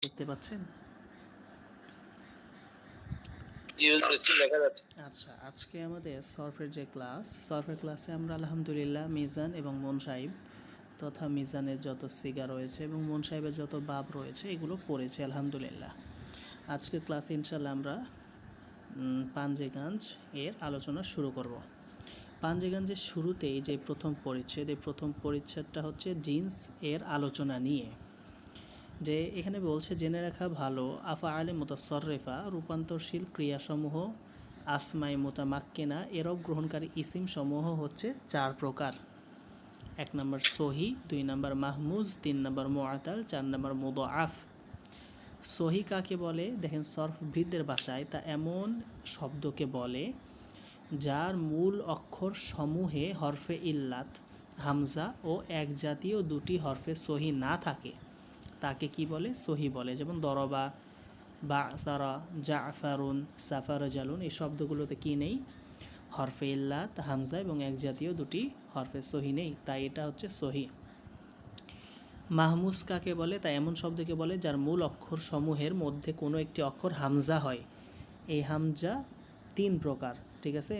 দেখতে পাচ্ছেন? আচ্ছা, আজকে আমাদের সরফের যে সরফের ক্লাসে আমরা আলহামদুলিল্লাহ মিজান এবং মুনসাইব তথা মিজানের যত সিগা রয়েছে এবং মুনসাইবের যত বাব রয়েছে এগুলো পড়েছি আলহামদুলিল্লাহ। আজকের ক্লাসে ইনশাল্লাহ আমরা পাঞ্জেগাঞ্জ এর আলোচনা শুরু করব। পাঞ্জেগাঞ্জের শুরুতেই যে প্রথম পরিচ্ছেদ, এই প্রথম পরিচ্ছেদটা হচ্ছে জিন্স এর আলোচনা নিয়ে। যে এখানে বলছে জেনে রাখা ভালো আফআলে মুতাসররিফা রূপান্তরশীল ক্রিয়াসমূহ আসমাই মুতামাক্কিনা এরব গ্রহণকারী ইসিম সমূহ হচ্ছে 4 প্রকার। 1 নম্বর সহি, 2 নম্বর মাহমুজ, 3 নম্বর মুআতাল, 4 নম্বর মুদআফ। সহি কাকে বলে? দেখেন সরফবিদদের ভাষায় তা এমন শব্দকে বলে যার মূল অক্ষর সমূহে হরফে ইল্লাত, হামজা ও এক জাতীয় দুটি হরফে সহি না থাকে তাকে কি বলে? সহি বলে। যেমন দরবা, বা'সারা, জাফারুন, সাফারজালুন এই শব্দগুলোতে কি নেই? হরফে ইল্লাত, হামজা এবং এক জাতীয় দুটি হরফে সহি নেই, তাই এটা হচ্ছে সহি। মাহমুজ কাকে বলে? তা এমন শব্দকে বলে যার মূল অক্ষর সমূহের মধ্যে কোনো একটি অক্ষর হামজা হয়। এই হামজা 3 প্রকার, ঠিক আছে?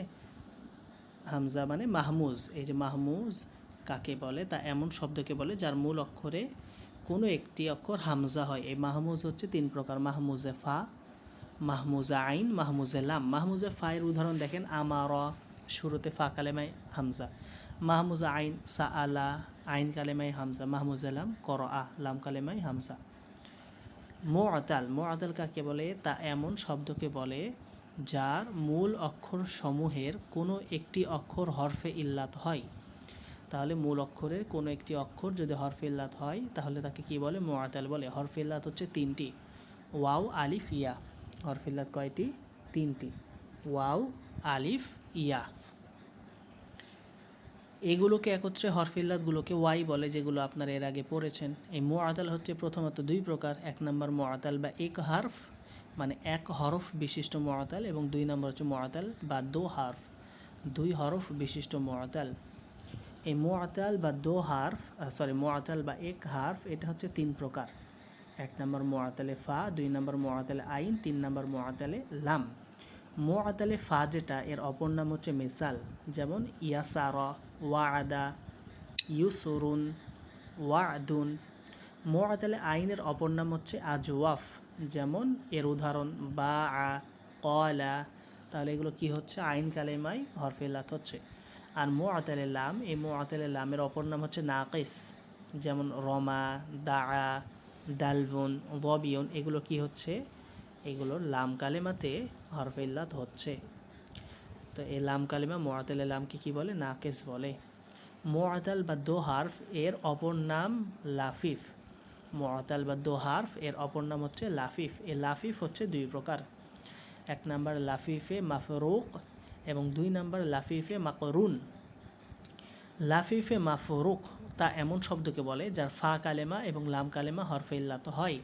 হামজা মানে মাহমুজ। এই যে মাহমুজ কাকে বলে? তা এমন শব্দকে বলে যার মূল অক্ষরে কোনো একটি অক্ষর হামজা হয়। এই মাহমুজ হচ্ছে 3 প্রকার: মাহমুজে ফা, মাহমুজে আইন, মাহমুজে লাম। মাহমুজে ফা এর উদাহরণ দেখেন, আমারা, শুরুতে ফা কালেমায় হামজা। মাহমুজে আইন সাআলা, আইন কালেমায় হামজা। মাহমুজে লাম করআ, লাম কালেমায় হামজা। মুআতাল, মুআতাল কাকে বলে? তা এমন শব্দকে বলে যার মূল অক্ষর সমূহের কোনো একটি অক্ষর হরফে ইল্লাত হয়। তাহলে মূল অক্ষরের কোনো একটি অক্ষর যদি হরফে ইল্লাত হয় তাহলে তাকে কি বলে? মুআতাল বলে। হরফে ইল্লাত হচ্ছে 3টি: ওয়াও, আলিফ, ইয়া। হরফে ইল্লাত কয়টি? 3টি: ওয়াও, আলিফ, ইয়া। এগুলোকে একত্রে হরফে ইল্লাতগুলোকে ওয়াই বলে, যেগুলো আপনারা এর আগে পড়েছেন। এই মুআতাল হচ্ছে প্রথমত 2 প্রকার: 1 নম্বর মুআতাল বা এক হারফ, মানে এক হরফ বিশিষ্ট মুআতাল, এবং 2 নম্বর হচ্ছে মুআতাল বা দো হারফ, 2 হরফ বিশিষ্ট মুআতাল। এই মুআতাল বা দো হারফ মুআতাল বা এক হারফ এটা হচ্ছে 3 প্রকার: 1 নম্বর মুআতালে ফা, 2 নম্বর মুআতালে আইন, 3 নম্বর মুআতালে লাম। মুআতালে ফা যেটা, এর অপর নাম হচ্ছে মিসাল। যেমন ইয়াসারা, ওয়াআদা, ইউসুরুন, ওয়াদুন। মুআতালে আইনের অপর নাম হচ্ছে আজওয়াফ। যেমন এর উদাহরণ বা আ, কলা। তাহলে এগুলো কি হচ্ছে? আইন কালেমায় হরফে ইল্লাত হচ্ছে। আর মুআতালে লাম, এই মুআতালে লামের অপর নাম হচ্ছে নাকিস। যেমন রমা, দাআ, দালবুন, ওয়াবিয়ন। এগুলো কি হচ্ছে? এগুলো লাম কালেমাতে হরফে ইল্লাত হচ্ছে। তো এই লাম কালেমা মুআতালে লামকে কি বলে? নাকিস বলে। মুআতাল বা দো হারফ এর অপর নাম লাফিফ। মুআতাল বা দো হারফ এর অপর নাম হচ্ছে লাফিফ। এই লাফিফ হচ্ছে 2 প্রকার: 1 নম্বর লাফিফে মাফরুক এবং 2 নম্বর লাফিফে মাকরুন। লাফিফে মাফরুক তা এমন শব্দকে বলে যার ফা কালেমা এবং লাম কালেমা হরফে ইল্লাত হয়।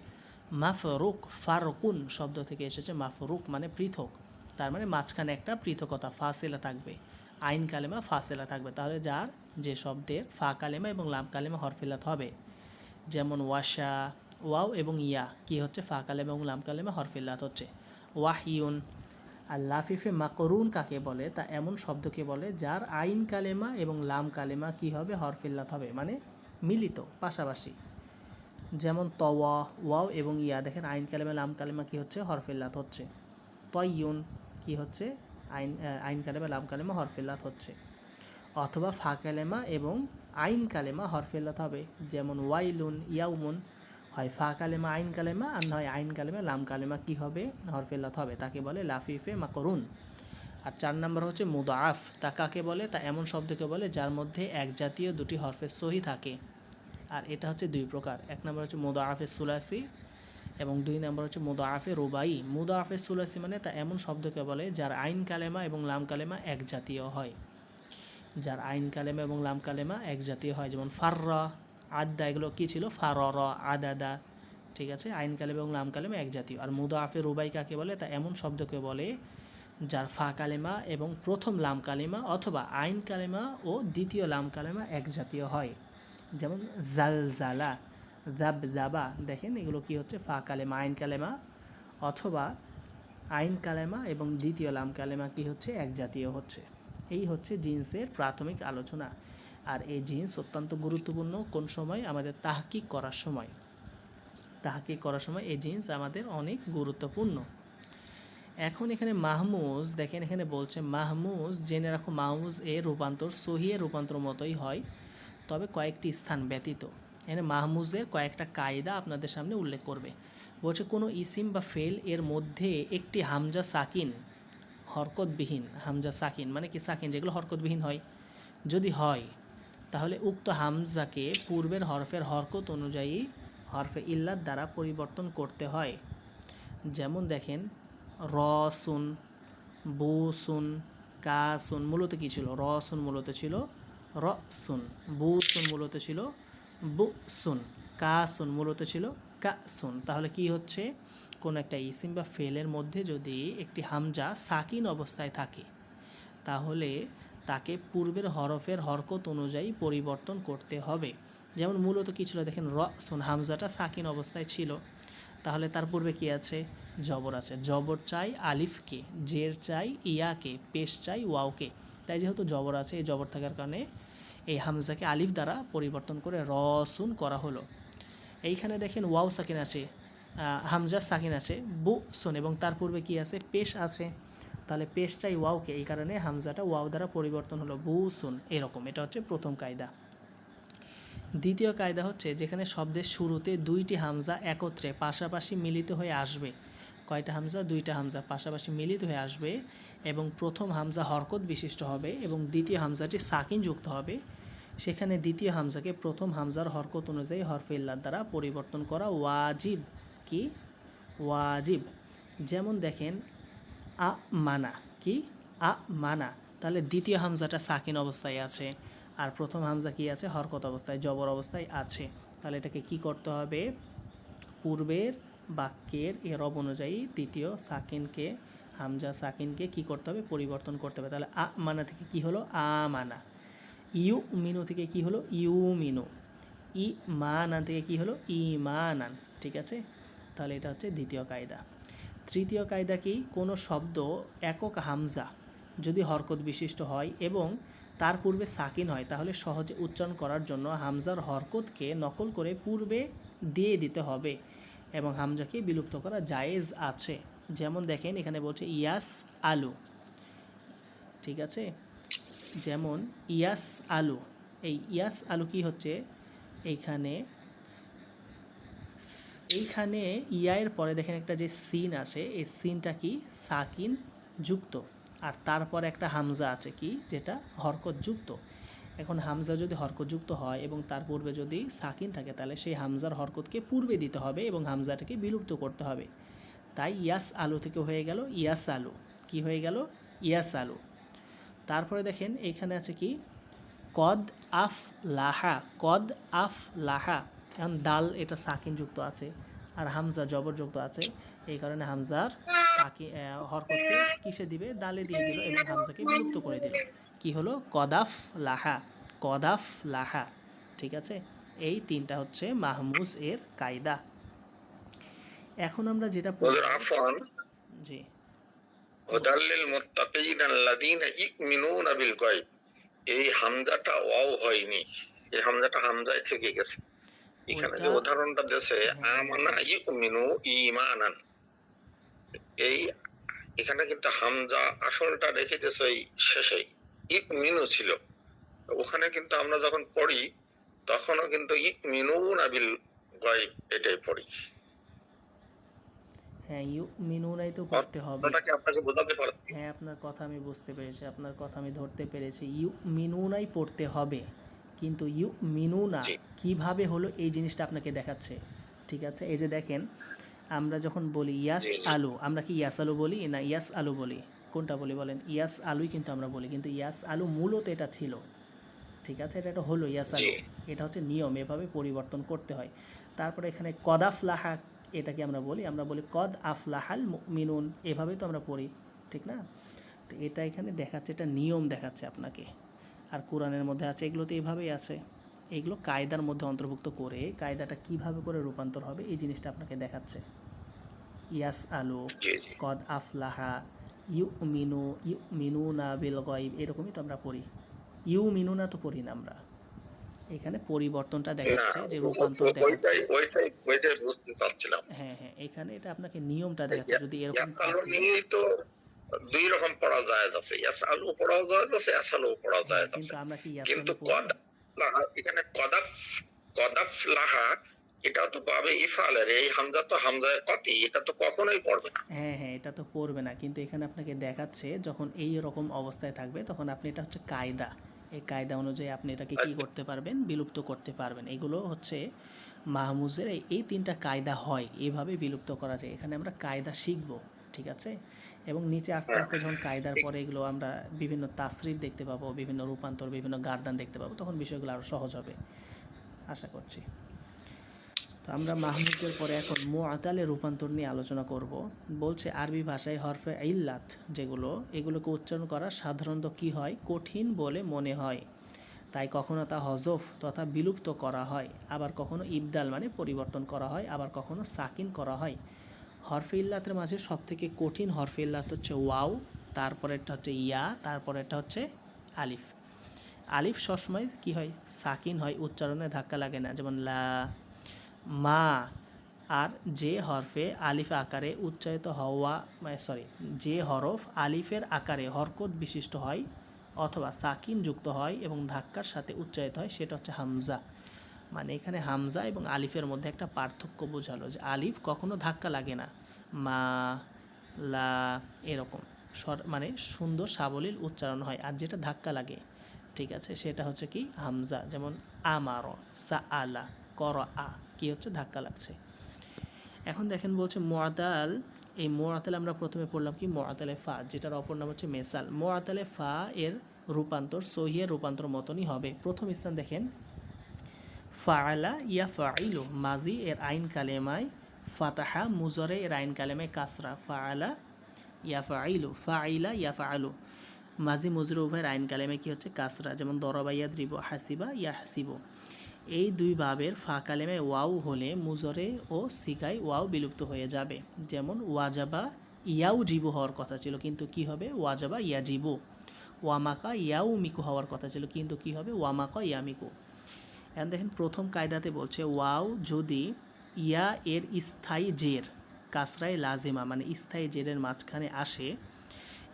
মাফরুক, ফারকুন শব্দ থেকে এসেছে, মাফরুক মানে পৃথক, তার মানে মাঝখানে একটা পৃথকতা, ফাসিলা থাকবে। আইন কালেমা ফাসিলা থাকবে। তাহলে যার যে শব্দের ফা কালেমা এবং লাম কালেমা হরফে ইল্লাত হবে, যেমন ওয়াশা, ওয়াও এবং ইয়া কি হচ্ছে? ফা কালেমা এবং লাম কালেমা হরফে ইল্লাত হচ্ছে। ওয়াহিউন। আর লাফিফে মাকরুন কাকে বলে? তা এমন শব্দকে বলে যার আইন কালেমা এবং লাম কালেমা কি হবে? হরফে ইল্লাত হবে, মানে মিলিত, পাশাপাশি। যেমন তওয়া, ওয়াও এবং ইয়া, দেখেন আইন কালেমা লাম কালেমা কি হচ্ছে? হরফে ইল্লাত হচ্ছে। তয়ুন কি হচ্ছে? আইন কালেমা লাম কালেমা হরফে ইল্লাত হচ্ছে। অথবা ফা কালেমা এবং আইন কালেমা হরফে ইল্লাত হবে, যেমন ওয়াইলুন, ইয়াউমুন। হয় ফা কালেমা আইন কালেমা, আর নয় আইন কালেমা লাম কালেমা কি হবে? হরফে ইল্লাত হবে। তাকে বলে লাফিফে মাকরুন। আর 4 নম্বর হচ্ছে মুদাআফ। তা কাকে বলে? তা এমন শব্দকে বলে যার মধ্যে এক জাতীয় দুটি হরফে সহি থাকে। আর এটা হচ্ছে 2 প্রকার: 1 নম্বর হচ্ছে মুদাআফে সুলাসি এবং 2 নম্বর হচ্ছে মুদাআফে রুবাই। মুদাআফে সুলাসি মানে তা এমন শব্দকে বলে যার আইন কালেমা এবং লাম কালেমা এক জাতীয় হয়। যার আইন কালেমা এবং লাম কালেমা এক জাতীয় হয়, যেমন ফাররা, আদা, এগুলো কি ছিল? ফারর, আদাদা, ঠিক আছে? আইন কালেমা এবং লাম কালেমা এক জাতীয়। আর মুদাআফে রুবাই কাকে বলে? তা এমন শব্দকে বলে যার ফা কালেমা এবং প্রথম লাম কালেমা অথবা আইন কালেমা ও দ্বিতীয় লাম কালেমা এক জাতীয় হয়, যেমন জালজালা, জাব জাবা, দেখেন এগুলো কি হচ্ছে, ফা কালেমা আইন কালেমা, অথবা আইন কালেমা এবং দ্বিতীয় লাম কালেমা কি হচ্ছে, এক জাতীয় হচ্ছে। এই হচ্ছে জিন্সের প্রাথমিক আলোচনা। আর এই জিন্স অত্যন্ত গুরুত্বপূর্ণ কোন সময়, আমাদের তাহকিক করার সময়। তাহকিক করার সময় এই জিন্স আমাদের অনেক গুরুত্বপূর্ণ। এখন এখানে মাহমুজ, দেখেন এখানে বলছে মাহমুজ, জেনে রাখো মাহমুজ এর রূপান্তর সহিহের রূপান্তর মতোই হয়, তবে কয়েকটি স্থান ব্যতীত। এখানে মাহমুজের কয়েকটা কায়দা আপনাদের সামনে উল্লেখ করবে। বলছে কোনো ইসিম বা ফেল এর মধ্যে একটি হামজা সাকিন, হরকতবিহীন হামজা সাকিন মানে কি সাকিন যেগুলো হরকতবিহীন হয়, যদি হয় তাহলে উক্ত হামজাকে পূর্বের হরফের হরকত অনুযায়ী হরফে ইল্লাত দ্বারা পরিবর্তন করতে হয়। যেমন দেখেন রসুন, বুসুন, কাসুন মূলত কী ছিল, রসুন মূলত ছিল রসুন, বুসুন মূলত ছিল বুসুন, কাসুন মূলত ছিল কাসুন। তাহলে কি হচ্ছে, কোনো একটা ইসিম বা ফেলের মধ্যে যদি একটি হামজা সাকিন অবস্থায় থাকে তাহলে তাকে পূর্বের হরফের হরকত অনুযায়ী পরিবর্তন করতে হবে। যেমন মূলত কী ছিল, দেখেন রসুন হামজাটা সাকিন অবস্থায় ছিল, তাহলে তার পূর্বে কী আছে, জবর আছে। জবর চাই আলিফকে, জের চাই ইয়াকে, পেশ চাই ওয়াওকে। তাই যেহেতু জবর আছে, এই জবর থাকার কারণে এই হামজাকে আলিফ দ্বারা পরিবর্তন করে রসুন করা হলো। এইখানে দেখেন ওয়াও সাকিন আছে, হামজা সাকিন আছে বুসুন, এবং তার পূর্বে কী আছে, পেশ আছে। তাহলে পেশ চাই ওয়াওকে, এই কারণে হামজাটা ওয়াও দ্বারা পরিবর্তন হলো বুসুন, এরকম। এটা হচ্ছে প্রথম কায়দা। দ্বিতীয় কায়দা হচ্ছে যেখানে শব্দের শুরুতে দুইটি হামজা একত্রে পাশাপাশি মিলিত হয়ে আসবে। কয়টা হামজা, দুইটা হামজা পাশাপাশি মিলিত হয়ে আসবে এবং প্রথম হামজা হরকত বিশিষ্ট হবে এবং দ্বিতীয় হামজাটি সাকিন যুক্ত হবে, সেখানে দ্বিতীয় হামজাকে প্রথম হামজার হরকত অনুযায়ী হরফে ইল্লাত দ্বারা পরিবর্তন করা ওয়াজিব। কি ওয়াজিব? যেমন দেখেন আ মানা, কি আ মানা, তাহলে দ্বিতীয় হামজাটা সাকিন অবস্থায় আছে আর প্রথম হামজা কি আছে, হরকত অবস্থায়, জবর অবস্থায় আছে। তাহলে এটাকে কি করতে হবে, পূর্বের বাক্যের এরব অনুযায়ী দ্বিতীয় সাকিনকে, হামজা সাকিনকে কি করতে হবে, পরিবর্তন করতে হবে। তাহলে আ মানা থেকে কি হলো, আ মানা। ইউ মিনু থেকে কি হলো, ইউ মিনু। ই মানান থেকে কি হলো, ই মানান। ঠিক আছে, তাহলে এটা হচ্ছে দ্বিতীয় কায়দা। তৃতীয় কায়দা কি, কোনো শব্দ একক হামজা যদি হরকত বিশিষ্ট হয় এবং তার পূর্বে সাকিন হয় তাহলে সহজে উচ্চারণ করার জন্য হামজার হরকতকে নকল করে পূর্বে দিয়ে দিতে হবে এবং হামজাকে বিলুপ্ত করা জায়েজ আছে। যেমন দেখেন এখানে বলছে ইয়াস আলু, ঠিক আছে, যেমন ইয়াস আলু, এই ইয়াস আলু কি হচ্ছে, এইখানে ইয়ায়ের পরে দেখেন একটা যে সিন আছে, এই সিনটা কি সাকিন যুক্ত, আর তারপর একটা হামজা আছে কি যেটা হরকত যুক্ত। এখন হামজা যদি হরকত যুক্ত হয় এবং তার পূর্বে যদি সাকিন থাকে তাহলে সেই হামজার হরকতকে পূর্বে দিতে হবে এবং হামজাটাকে বিলুপ্ত করতে হবে। তাই ইয়াস আলু থেকে হয়ে গেল ইয়াস আলু। কি হয়ে গেল, ইয়াস আলু। তারপরে দেখেন এইখানে আছে কি কদ আফ লাহা, কদ আফ লাহা। এখন দাল এটা সাকিন যুক্ত আছে আর হামজা জবর যুক্ত আছে, এই কারণে হামজার হরকতকে কিসে দিবে, দালে দিয়ে দিল এবং হামজাকে বিলুপ্ত করে দিল। কি হলো, কদাফ লাহা, কদাফ লাহা। ঠিক আছে, এই তিনটা হচ্ছে মাহমুজ এর কায়দা। এখন আমরা যেটা জি হুদাল্লিল মুত্তাকিন আল্লাযীনা ইউমিনুনা বিল গায়ব, এই হামজাটা ওয়াও হয়নি, এই হামজাটা হামজায় থেকে গেছে। এখানে যে উদাহরণটা দেছে আমানা ইউমিনু ঈমানান, এই এখানে কিন্তু হামজা আসলটা রেখে দিয়েছে এই শেষে, ইউমিনু ছিল, ওখানে কিন্তু আমরা যখন পড়ি তখনও কিন্তু ইউমিনুনা বিল গায়ব এটাই পড়ি। হ্যাঁ, ইউমিনুনাই তো পড়তে হবে। আপনাকে আপনাকে বোঝাতে পারছি। হ্যাঁ, আপনার কথা আমি বুঝতে পেরেছি, আপনার কথা আমি ধরতে পেরেছি। ইউমিনুনাই পড়তে হবে, কিন্তু ইউমিনুনা কিভাবে হলো এই জিনিসটা আপনাকে দেখাচ্ছে। ঠিক আছে, এই যে দেখেন আমরা যখন বলি ইয়াস আলু, আমরা কি ইয়াস আলু বলি না ইয়াস আলু বলি, কোনটা বলি বলেন, ইয়াস আলুই কিন্তু আমরা বলি, কিন্তু ইয়াস আলু মূলত এটা ছিল। ঠিক আছে, এটা হলো ইয়াস আলু, এটা হচ্ছে নিয়ম, এভাবে পরিবর্তন করতে হয়। তারপরে এখানে কদ আফলাহা, এটাকে আমরা বলি কদ আফলাহাল মুমিনুন, এভাবেই তো আমরা পড়ি, ঠিক না? তো এটা এখানে দেখাচ্ছে, এটা নিয়ম দেখাচ্ছে আপনাকে। আর কোরআনের মধ্যে আছে, এগুলো তো এভাবেই আছে। এইগুলো কায়দার মধ্যে অন্তর্ভুক্ত করে কায়দাটা কিভাবে করে রূপান্তর হবে এই জিনিসটা আপনাকে দেখাচ্ছে। ইয়াস আলু, জি জি। কদ আফলাহা, মিনুনা বিল গায়ব, এরকমই তো আমরা পড়ি। মিনুনা তো পড়ি না আমরা। এখানে পরিবর্তনটা না, দেখাচ্ছে, যে রূপান্তর দেখাচ্ছে। ওইটাই বুঝতে চাচ্ছিলাম। হ্যাঁ হ্যাঁ, এখানে এটা আপনাকে নিয়মটা দেখাচ্ছে, যদি এরকম ইয়াসআলু থাকে। নিয়েই তো দুই রকম পড়া জায়েজ আছে, ইয়াসআলু পড়াও জায়েজ আছে, ইয়াসআলু পড়াও হ্যাঁ, জায়েজ কিন্তু আছে। আমরা কি কিন্তু ইয়াসালু পড়ি? কদ লাহা, এখানে কদাফ লাহা, এটা তো বাবে ইফালের, এই হামজা তো হামজায়ে কতি, এটা তো কখনোই পড়বে না। হ্যাঁ হ্যাঁ, এটা তো পড়বে না, কিন্তু এখানে আপনাকে দেখাচ্ছে যখন এই রকম অবস্থায় থাকবে তখন আপনি, এটা হচ্ছে কায়দা, এই কায়দা অনুযায়ী আপনি এটাকে কি আচ্ছা, করতে পারবেন, বিলুপ্ত করতে পারবেন। এগুলো হচ্ছে মাহমুজের এই তিনটা কায়দা হয়, এইভাবে বিলুপ্ত করা যায়। এখানে আমরা কায়দা শিখব, ঠিক আছে? এবং নিচে আস্তে আস্তে যখন কায়দার ঠিক। পরে এগুলো আমরা বিভিন্ন তাসরিফ দেখতে পাবো, বিভিন্ন রূপান্তর, বিভিন্ন গার্দান দেখতে পাবো, তখন বিষয়গুলো আরও সহজ হবে আশা করছি। তো আমরা মাহমুজের পরে এখন মুআতালের রূপান্তর নিয়ে আলোচনা করব। বলছে আরবি ভাষায় হরফে ইল্লাত যেগুলো, এগুলোকে উচ্চারণ করা সাধারণত কি হয়, কঠিন বলে মনে হয়, তাই কখনো তা হজফ তথা বিলুপ্ত করা হয়, আবার কখনো ইবদাল মানে পরিবর্তন করা হয়, আবার কখনো সাকিন করা হয়। হরফে ইল্লাতের মাঝে সবথেকে কঠিন হরফে ইল্লাত হচ্ছে ওয়াও, তারপরেরটা হচ্ছে ইয়া, তারপরেরটা হচ্ছে আলিফ। আলিফ সবসময় কি হয়, সাকিন হয়, উচ্চারণে ধাক্কা লাগে না, যেমন লা, মা। আর যে হরফে আলিফ আকারে উচ্চারিত হওয়া, যে হরফ আলিফের আকারে হরকত বিশিষ্ট হয় অথবা সাকিন যুক্ত হয় এবং ধাক্কার সাথে উচ্চারিত হয়, সেটা হচ্ছে হামজা। মানে এখানে হামজা এবং আলিফের মধ্যে একটা পার্থক্য বোঝালো, যে আলিফ কখনো ধাক্কা লাগে না, মা, লা, এরকম মানে সুন্দর সাবলীল উচ্চারণ হয়। আর যেটা ধাক্কা লাগে, ঠিক আছে, সেটা হচ্ছে কি হামজা, যেমন আমারো, সা আলা, কর আ, কি হচ্ছে ধাক্কা লাগছে। এখন দেখেন বলছে মুআতাল, এই মুআতাল আমরা প্রথমে পড়লাম কি মুআতালে ফা, যেটার অপর নাম হচ্ছে মেসাল। মুআতালে ফা এর রূপান্তর সহিহের রূপান্তর মতনই হবে। প্রথম স্থান দেখেন ফাআলা ইয়া ফাইলু, মাজি এর আইন কালেমায় ফাতাহা, মুজরে এর আইন কালেমায় কাসরা। ফাআলা ইয়া ফাইলু, ফাইলা ইয়া ফাআলু, মাজি মুজরে উভয়ের আইন কালেমায় কি হচ্ছে কাসরা, যেমন দরবা ইয়াদ্রিব, হাসিবা ইয়া হাসিবু। এই দুই ভাবের ফা কালেমায় ওয়াও হলে মুজরে ও সিগায় ওয়াও বিলুপ্ত হয়ে যাবে, যেমন ওয়াজাবা ইয়াউ জিবু হওয়ার কথা ছিল, কিন্তু কি হবে, ওয়াজাবা ইয়াজিবু। ওয়ামাকা ইয়াউ মিকু হওয়ার কথা ছিল, কিন্তু কি হবে, ওয়ামাকা ইয়ামিকু। এখন দেখেন প্রথম কায়দাতে বলছে ওয়াও যদি ইয়া এর স্থায়ী জের কাসরায় লাজিমা মানে স্থায়ী জেরের মাঝখানে আসে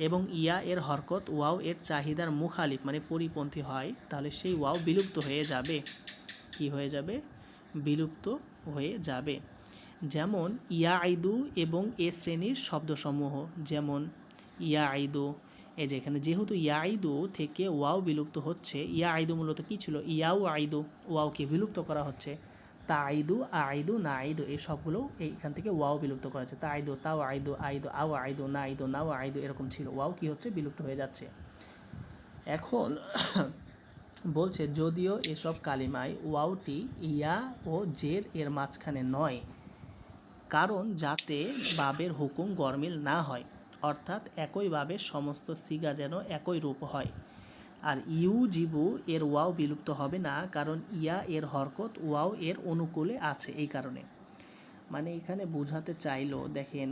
এবং ইয়া এর হরকত ওয়াও এর চাহিদার মুখালিফ মানে পরিপন্থী হয়, তাহলে সেই ওয়াও বিলুপ্ত হয়ে যাবে। কি হয়ে যাবে, বিলুপ্ত হয়ে যাবে। যেমন ইয়া আইদু এবং এ শ্রেণীর শব্দসমূহ, যেমন ইয়া আইদু, এই যে এখানে যেহেতু ইয়া আইদু থেকে ওয়াও বিলুপ্ত হচ্ছে, ইয়া আইদু মূলত কী ছিল, ইয়াও আইদু, ওয়াওকে বিলুপ্ত করা হচ্ছে। তা আইদু, আইদু, না আইদু, এই সবগুলো এইখান থেকে ওয়াও বিলুপ্ত করা হচ্ছে। তা আইদু, তাও আইদু, আইদু, আও আইদু, না আইদু, নাও আইদু, এরকম ছিল, ওয়াও কী হচ্ছে, বিলুপ্ত হয়ে যাচ্ছে। এখন বলছে যদিও এসব কালিমায় ওয়াওটি ইয়া ও জের এর মাঝখানে নয়, কারণ যাতে বাবের হুকুম গরমিল না হয়, অর্থাৎ একই বাবের সমস্ত সিগা যেন একই রূপ হয়। আর ইউ জিবু এর ওয়াও বিলুপ্ত হবে না, কারণ ইয়া এর হরকত ওয়াও এর অনুকূলে আছে, এই কারণে। মানে এখানে বোঝাতে চাইলো, দেখেন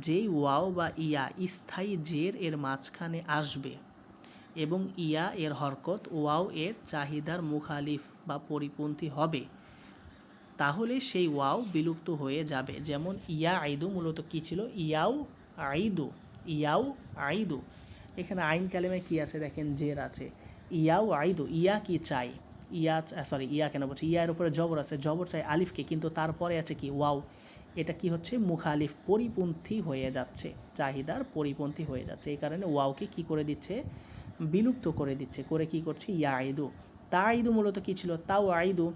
যেই ওয়াও বা ইয়া স্থায়ী জের এর মাঝখানে আসবে এবং ইয়া এর হরকত ওয়াও এর চাহিদার মুখালিফ বা পরিপন্থী হবে, তাহলে সেই ওয়াও বিলুপ্ত হয়ে যাবে। যেমন ইয়া আইদু মূলত কী ছিল, ইয়াও আইদু, ইয়াও আইদু। এখানে আইন কালেমায় কী আছে দেখেন, জের আছে, ইয়াও আইদু, ইয়া কি চাই, ইয়া কেন বলছে, ইয়ার উপরে জবর আছে, জবর চাই আলিফকে, কিন্তু তারপরে আছে কি ওয়াও, এটা কি হচ্ছে, মুখালিফ পরিপন্থী হয়ে যাচ্ছে, চাহিদার পরিপন্থী হয়ে যাচ্ছে, এই কারণে ওয়াওকে কি করে দিচ্ছে, বিলুপ্ত করে দিচ্ছে, করে কি করছে, ইয়া আইদু। তা আইদু মূলত কী ছিল, তাও আইদু,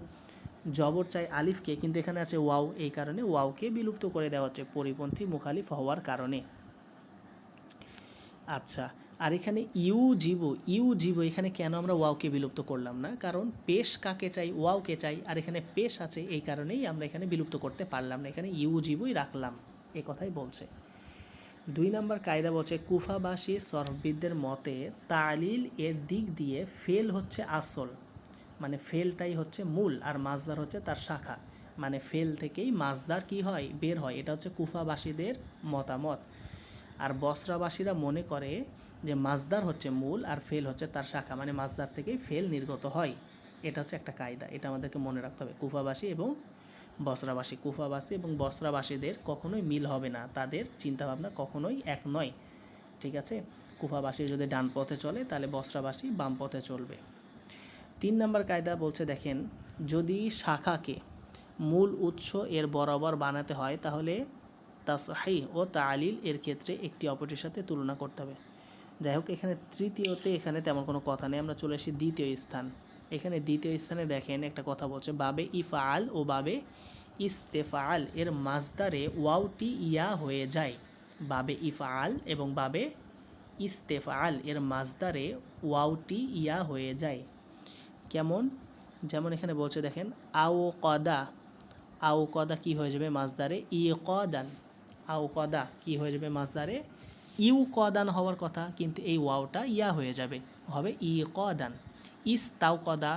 জবর চাই আলিফকে, কিন্তু এখানে আছে ওয়াও, এই কারণে ওয়াওকে বিলুপ্ত করে দেওয়া হচ্ছে পরিপন্থী মুখালিফ হওয়ার কারণে। আচ্ছা, আর এখানে ইউ জীব এখানে কেন আমরা ওয়াওকে বিলুপ্ত করলাম না, কারণ পেশ কাকে চাই, ওয়াওকে চাই, আর এখানে পেশ আছে, এই কারণেই আমরা এখানে বিলুপ্ত করতে পারলাম না, এখানে ইউ জীবই রাখলাম, এ কথাই বলছে। 2 নম্বর কায়দা বলছে কুফাবাসী সরফবিদদের মতে তালিল এর দিক দিয়ে ফেল হচ্ছে আসল, মানে ফেলটাই হচ্ছে মূল আর মাজদার হচ্ছে তার শাখা, মানে ফেল থেকেই মাজদার কি হয় বের হয়। এটা হচ্ছে কুফাবাসীদের মতামত। আর বসরাবাসীরা মনে করে যে মাজদার হচ্ছে মূল আর ফেল হচ্ছে তার শাখা, মানে মাজদার থেকেই ফেল নির্গত হয়। এটা হচ্ছে একটা কায়দা, এটা আমাদেরকে মনে রাখতে হবে। কুফাবাসী এবং বসরাবাসী, কুফাবাসী এবং বসরাবাসীদের কখনোই মিল হবে না, তাদের চিন্তাভাবনা কখনোই এক নয়। ঠিক আছে, কুফাবাসী যদি ডান পথে চলে তাহলে বসরাবাসী বাম পথে চলবে। 3 নম্বর কায়দা বলছে দেখেন, যদি শাখাকে মূল উৎস এর বরাবর বানাতে হয় তাহলে তাসহিহ ও তালিল এর ক্ষেত্রে একটি অপরটির সাথে তুলনা করতে হবে। যাই হোক, এখানে তৃতীয়তে এখানে তেমন কোনো কথা নেই, আমরা চলে আসি দ্বিতীয় স্থান। এখানে দ্বিতীয় স্থানে দেখেন একটা কথা বলছে, বাবে ইফআল ও বাবে ইস্তেফাল এর মাজদারে ওয়াওটি ইয়া হয়ে যায়। বাবে ইফআল এবং বাবে ইস্তেফাল এর মাজদারে ওয়াওটি ইয়া হয়ে যায়। কেমন? যেমন এখানে বলছে দেখেন, আও কদা, আও কদা কী হয়ে যাবে মাজদারে ই কদান, আও কদা কী হয়ে যাবে মাজদারে ইউ কদান হওয়ার কথা, কিন্তু এই ওয়াওটা ইয়া হয়ে যাবে, হবে ই কদান। ইস্তাও কদা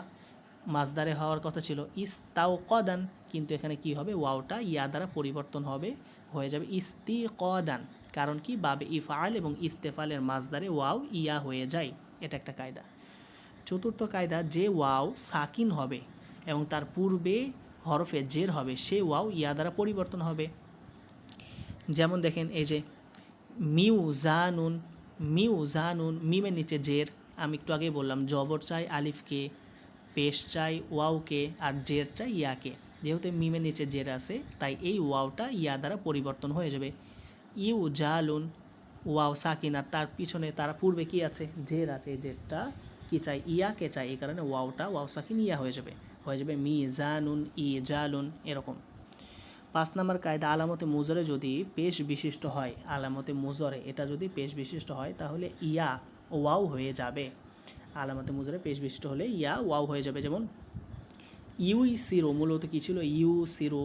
মাজদারে হওয়ার কথা ছিল ইস্তাও কদান, কিন্তু এখানে কি হবে ওয়াওটা ইয়া দ্বারা পরিবর্তন হবে, হয়ে যাবে ইস্তি কদান। কারণ কি, বাবে ইফআল এবং ইস্তেফালের মাজদারে ওয়াও ইয়া হয়ে যায়। এটা একটা কায়দা। চতুর্থ কায়দা, যে ওয়াও সাকিন হবে এবং তার পূর্বে হরফে জের হবে সে ওয়াও ইয়া দ্বারা পরিবর্তন হবে। যেমন দেখেন এই যে মিউ জানুন, মিউ জানুন, মিমের নিচে জের, আমি একটু আগেই বললাম জবর চাই আলিফকে, পেশ চাই ওয়াওকে, আর জের চাই ইয়াকে। যেহেতু মিমের নিচে জের আছে তাই এই ওয়াওটা ইয়া দ্বারা পরিবর্তন হয়ে যাবে। ইউ জালুন, ওয়াও সাকিন আর তার পিছনে তার পূর্বে কি আছে জের আছে, এই জেরটা কি চাই ইয়াকে চাই, এই কারণে ওয়াও সাকিন ইয়া হয়ে যাবে, মি জানুন ই জালুন এরকম। 5 নম্বর কায়দা, আলামতে মুজরে যদি পেশ বিশিষ্ট হয়, আলামতে মুজরে এটা যদি পেশ বিশিষ্ট হয় তাহলে ইয়া ওয়াও হয়ে যাবে। আলামতে মুজরে পেশ বিশিষ্ট হলে ইয়া ওয়াও হয়ে যাবে। যেমন ইউই সিরো, মূলত কী ছিল ইউ সিরো,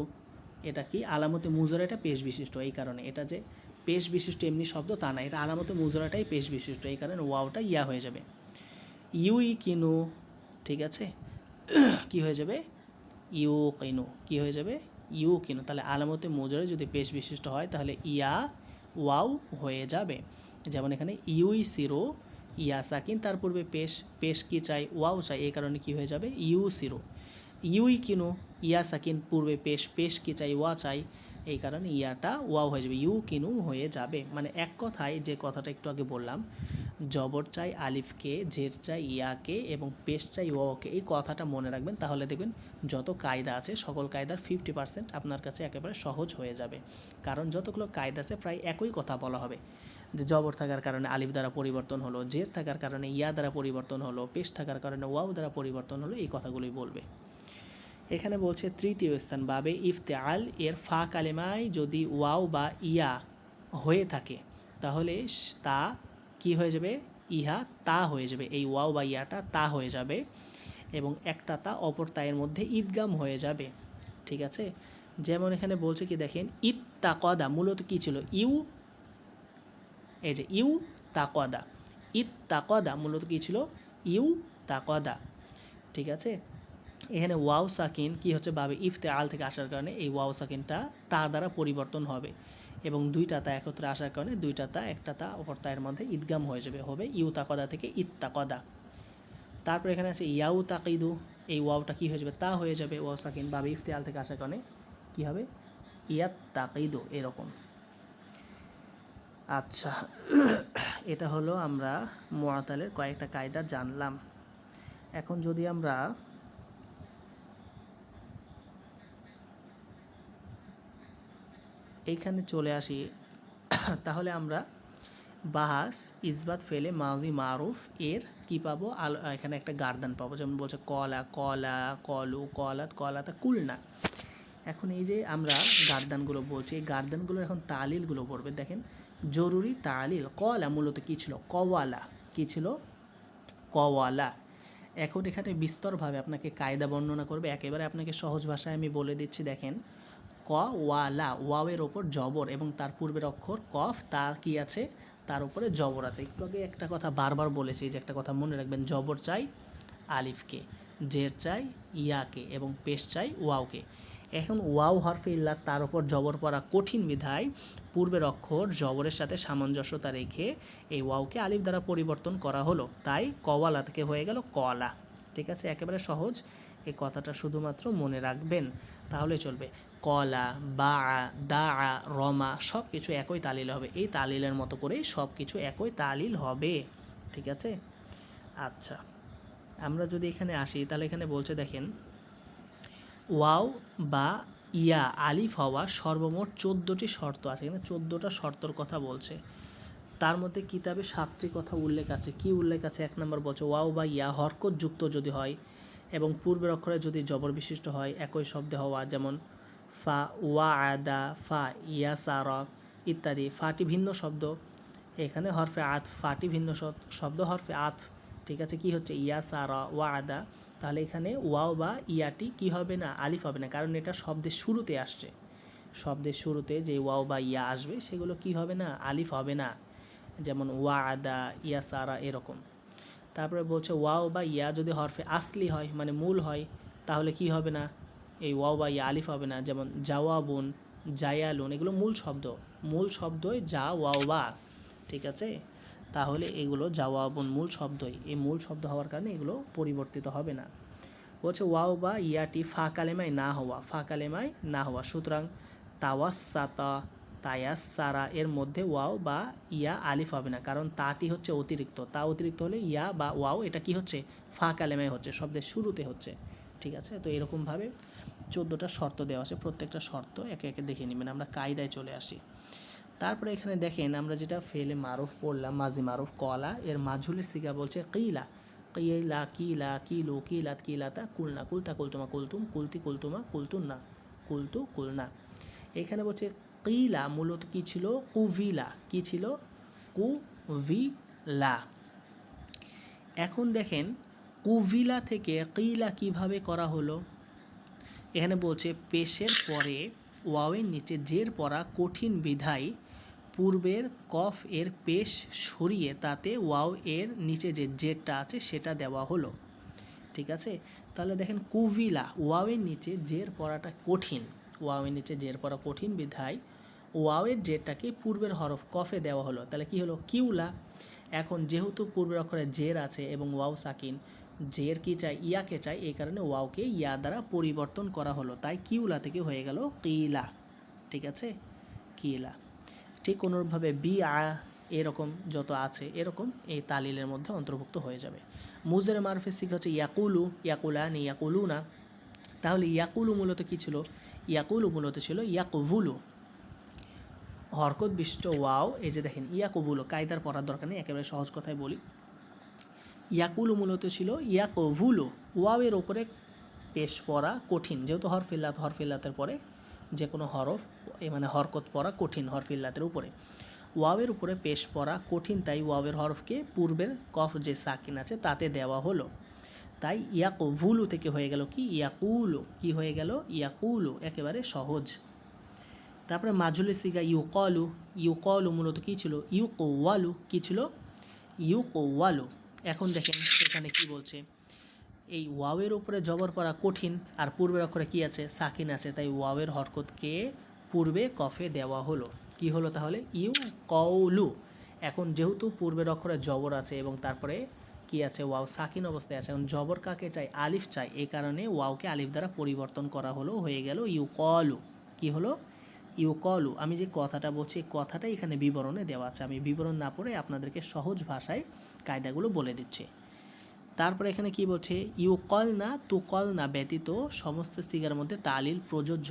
এটা কি আলামতে মুজরা, এটা পেশ বিশিষ্ট, এই কারণে এটা যে পেশ বিশিষ্ট এমনি শব্দ তা না, এটা আলামতে মুজরাটাই পেশ বিশিষ্ট, এই কারণে ওয়াওটা ইয়া হয়ে যাবে। ইউই কিনু, ঠিক আছে, কি হয়ে যাবে ইউ কিনু, কি হয়ে যাবে ইউ কিনু। তাহলে আলামতে মুজরা যদি পেশ বিশিষ্ট হয় তাহলে ইয়া ওয়াও হয়ে যাবে। যেমন এখানে ইউই সিরো, ইয়া সাকিন, তার পূর্বে পেশ কি চাই ওয়াও চাই, এই কারণে কি হয়ে যাবে ইউ সিরো। ইউই কিনু, ইয়া সাকিন, পূর্বে পেশ কি চাই ওয়া চাই, এই কারণে ইয়াটা ওয়াও হয়ে যাবে, ইউ কিনু হয়ে যাবে। মানে এক কথায় যে কথাটা একটু আগে বললাম, জবর চাই আলিফকে, জের চাই ইয়াকে এবং পেশ চাই ওয়াওকে, এই কথাটা মনে রাখবেন, তাহলে দেখবেন যত কায়দা আছে সকল কায়দার 50% আপনার কাছে একেবারে সহজ হয়ে যাবে। কারণ যতগুলো কায়দা আছে প্রায় একই কথা বলা হবে, যে জবর থাকার কারণে আলিফ দ্বারা পরিবর্তন হলো, জের থাকার কারণে ইয়া দ্বারা পরিবর্তন হলো, পেশ থাকার কারণে ওয়াও দ্বারা পরিবর্তন হলো, এই কথাগুলোই বলবে। এখানে বলছে তৃতীয় স্থান, বাবে ইফতেআল এর ফা কালেমায় যদি ওয়াও বা ইয়া হয়ে থাকে তাহলে তা কি হয়ে যাবে ইহা তা হয়ে যাবে, এই ওয়াও বা ইয়াটা তা হয়ে যাবে এবং একটা তা অপর তায়ের মধ্যে ঈদগাম হয়ে যাবে। ঠিক আছে, যেমন এখানে বলছে কি দেখেন, ইত্তাকদা মূলত কি ছিল ইউ, এই যে ইউ তাকদা, ইত্তাকদা মূলত কি ছিল ইউ তাকদা। ঠিক আছে, এখানে ওয়াও সাকিন কি হচ্ছে বাবে ইফতেআল থেকে আসার কারণে এই ওয়াও সাকিনটা তা দ্বারা পরিবর্তন হবে এবং দুইটা তা একত্রে আসার কারণে দুইটা তা একটা তা অপর তায়ের মধ্যে ঈদগাম হয়ে যাবে, হবে ইউ তাকদা থেকে ইত্তাকদা। তারপর এখানে আছে ইয়াউ তাকিদু, এই ওয়াওটা কি হয়ে যাবে তা হয়ে যাবে, ওয়াও সাকিন বাবে ইফতেআল থেকে আসার কারণে কি হবে ইয়াত তাকিদু এরকম। আচ্ছা, এটা হলো আমরা মুআতালের কয়েকটা কায়দা জানলাম। এখন যদি আমরা এইখানে চলে আসি তাহলে আমরা বাহাস ইসবাত ফেলে মাজি মারুফ এর কি পাবো, এখানে একটা গার্দান পাবো। যেমন বলছে কলা কলা, কলু কলাত কলাতা কুলনা। এখন এই যে আমরা গার্দানগুলো বলছি, এই গার্দানগুলো এখন তালিলগুলো পড়বে। দেখেন জরুরি তালিল, কলা মূলত কী ছিল কওয়ালা, কী ছিল কওয়ালা। এখন এখানে বিস্তরভাবে আপনাকে কায়দা বর্ণনা করবে, একেবারে আপনাকে সহজ ভাষায় আমি বলে দিচ্ছি। দেখেন ওয়ালা, ওয়াওয়ের ওপর জবর এবং তার পূর্বের অক্ষর কফ, তার কি আছে তার উপরে জবর আছে। একটু আগে একটা কথা বারবার বলেছি, যে একটা কথা মনে রাখবেন, জবর চাই আলিফকে, জের চাই ইয়াকে এবং পেশ চাই ওয়াওকে। এখন ওয়াও হরফে ইল্লাত তার উপর জবর পড়া কঠিন বিধায় পূর্বের অক্ষর জবরের সাথে সামঞ্জস্যতা রেখে এই ওয়াওকে আলিফ দ্বারা পরিবর্তন করা হলো, তাই কওয়ালা থেকে হয়ে গেল কলা। ঠিক আছে, একেবারে সহজ, এই কথাটা শুধুমাত্র মনে রাখবেন তাহলে চলবে। কলা, বা, দা, রমা সব কিছু একই তালিল হবে, এই তালিলের মতো করেই সব কিছু একই তালিল হবে। ঠিক আছে, আচ্ছা আমরা যদি এখানে আসি তাহলে এখানে বলছে দেখেন, ওয়াও বা ইয়া আলিফ হওয়ার সর্বমোট 14টি শর্ত আছে। এখানে 14টা শর্তর কথা বলছে, তার মধ্যে কিতাবে 7টি কথা উল্লেখ আছে। কি উল্লেখ আছে? 1 নম্বর বলছে ওয়াও বা ইয়া হরকত যুক্ত যদি হয় এবং পূর্বের অক্ষরে যদি জবর বিশিষ্ট হয় একই শব্দে হওয়া, যেমন ফা, ওয়া আদা, ফা, ইয়া সারা ইত্যাদি। ফাটি ভিন্ন শব্দ, এখানে হরফে আত, ফাটি ভিন্ন শব্দ হরফে আত। ঠিক আছে, কি হচ্ছে ইয়া সারা ওয়া আদা, তাহলে এখানে ওয়াও বা ইয়াটি কি হবে না? আলিফ হবে না, কারণ এটা শব্দের শুরুতে আসছে। শব্দের শুরুতে যে ওয়াও বা ইয়া আসবে সেগুলো কি হবে না? আলিফ হবে না, যেমন ওয়া আদা, ইয়া সারা এরকম। তারপরে বলছে ওয়াও বা ইয়া যদি হরফে আসলি হয় মানে মূল হয় তাহলে কি হবে না? এই ওয়াও বা ইয়া আলিফ হবে না, যেমন জাওয়াবুন, জায়ালুন এগুলো মূল শব্দ, মূল শব্দই যা ওয়াও বা। ঠিক আছে, তাহলে এগুলো জাওয়াবুন মূল শব্দই, এই মূল শব্দ হওয়ার কারণে এগুলো পরিবর্তিত হবে না। বলছে ওয়াও বা ইয়াটি ফা কালেমায় না হওয়া, ফা কালেমায় না হওয়া, সুতরাং তাওয়াসাতা, তায়াসারা এর মধ্যে ওয়াও বা ইয়া আলিফ হবে না, কারণ তাটি হচ্ছে অতিরিক্ত, তা অতিরিক্ত হলে ইয়া বা ওয়াও এটা কি হচ্ছে? ফা কালেমায় হচ্ছে, শব্দের শুরুতে হচ্ছে। ঠিক আছে, তো এরকমভাবে 14টা শর্ত দেওয়া আছে, প্রত্যেকটা শর্ত একে একে দেখে নেবেন। আমরা কায়দায় চলে আসি। তারপরে এখানে দেখেন আমরা যেটা ফেলে মারুফ পড়লাম, মাজি মারুফ কলা, এর মাঝুলের সিগা বলছে কিলা, কিলা, কিলা, কিলু, কিলাত, কিলাতা, কুলনা, কুলতা, কুলতুমা, কুলতুম, কুলতি, কুলতুমা, কুলতুন্না, কুলতু, কুলনা। এখানে বলছে কিলা মূলত কি ছিল? কুভিলা। কি ছিল? কুভিলা। এখন দেখেন কুভিলা থেকে কিলা কিভাবে করা হলো। এখানে বলছে পেশের পরে ওয়াওয়ের নিচে জের পড়া কঠিন বিধায় পূর্বের কফ এর পেশ সরিয়ে তাতে ওয়াও এর নিচে যে জেরটা আছে সেটা দেওয়া হলো। ঠিক আছে, তাহলে দেখেন কুভিলা, ওয়াওয়ের নিচে জের পড়াটা কঠিন, ওয়াওয়ের নিচে জের পড়া কঠিন বিধায় ওয়াওয়ের জেরটাকে পূর্বের হরফ কফে দেওয়া হলো, তাহলে কি হলো? কিউলা। এখন যেহেতু পূর্বের অক্ষরে জের আছে এবং ওয়াও সাকিন, জের কি চাই? ইয়াকে চাই, এই কারণে ওয়াওকে ইয়া দ্বারা পরিবর্তন করা হলো, তাই কিউলা থেকে হয়ে গেল কিলা। ঠিক আছে, কিলা। ঠিক অনুরূপভাবে বি আ এরকম যত আছে এরকম এই তালিলের মধ্যে অন্তর্ভুক্ত হয়ে যাবে। মুজের মারফের সিগা হচ্ছে ইয়াকুলু, ইয়াকুলানি, ইয়াকুলুনা। তাহলে ইয়াকুলু মূলত কি ছিল? ইয়াকুলু মূলত ছিল ইয়াকুবুলু, হরকত বিশিষ্ট ওয়াও। এই যে দেখেন ইয়াকুবুলু, কায়দার পড়ার দরকার নেই, একেবারে সহজ কথায় বলি। ইয়াকুলু মূলত ছিল ইয়াকুবুলু, ওয়াওয়ের ওপরে পেশ পড়া কঠিন, যেহেতু হরফিল্লাত, হরফিল্লাতের পরে যে কোনো হরফ মানে হরকত পড়া কঠিন হরফিল্লাতের উপরে, ওয়াওয়ের উপরে পেশ পড়া কঠিন, তাই ওয়াওয়ের হরফকে পূর্বের কফ যে সাকিন আছে তাতে দেওয়া হলো, তাই ইয়াকুবুলু থেকে হয়ে গেল কি? ইয়াকুলু। কি হয়ে গেল? ইয়াকুলু, একেবারে সহজ। তারপরে মাজুলি সিগা ইউকলু, ইউকলু মূলত কী ছিল? ইউকওয়ালু। কী ছিল? ইউকওয়ালু। এখন দেখেন এখানে কি বলছে, এই ওয়াওয়ের উপরে জবর পড়া কঠিন আর পূর্বের অক্ষরে কি আছে? সাকিন আছে, তাই ওয়াওয়ের হরকতকে পূর্বে কফে দেওয়া হলো। কি হলো তাহলে? ইউ কৌলু। এখন যেহেতু পূর্বের অক্ষরে জবর আছে এবং তারপরে কি আছে? ওয়াও সাকিন অবস্থায় আছে, এখন জবর কাকে চাই? আলিফ চাই, এই কারণে ওয়াওকে আলিফ দ্বারা পরিবর্তন করা হলো, হয়ে গেল ইউ কলু। কি হলো? ইউ কলু। আমি যে কথাটা বলছি কথাটাই এখানে বিবরণে দেওয়া আছে, আমি বিবরণ না পড়ে আপনাদেরকে সহজ ভাষায় কায়দাগুলো বলে দিচ্ছি। তারপরে এখানে কি বলছে? ইউকল না তুকল না ব্যতীত সমস্ত সিগার মধ্যে তালিল প্রযোজ্য,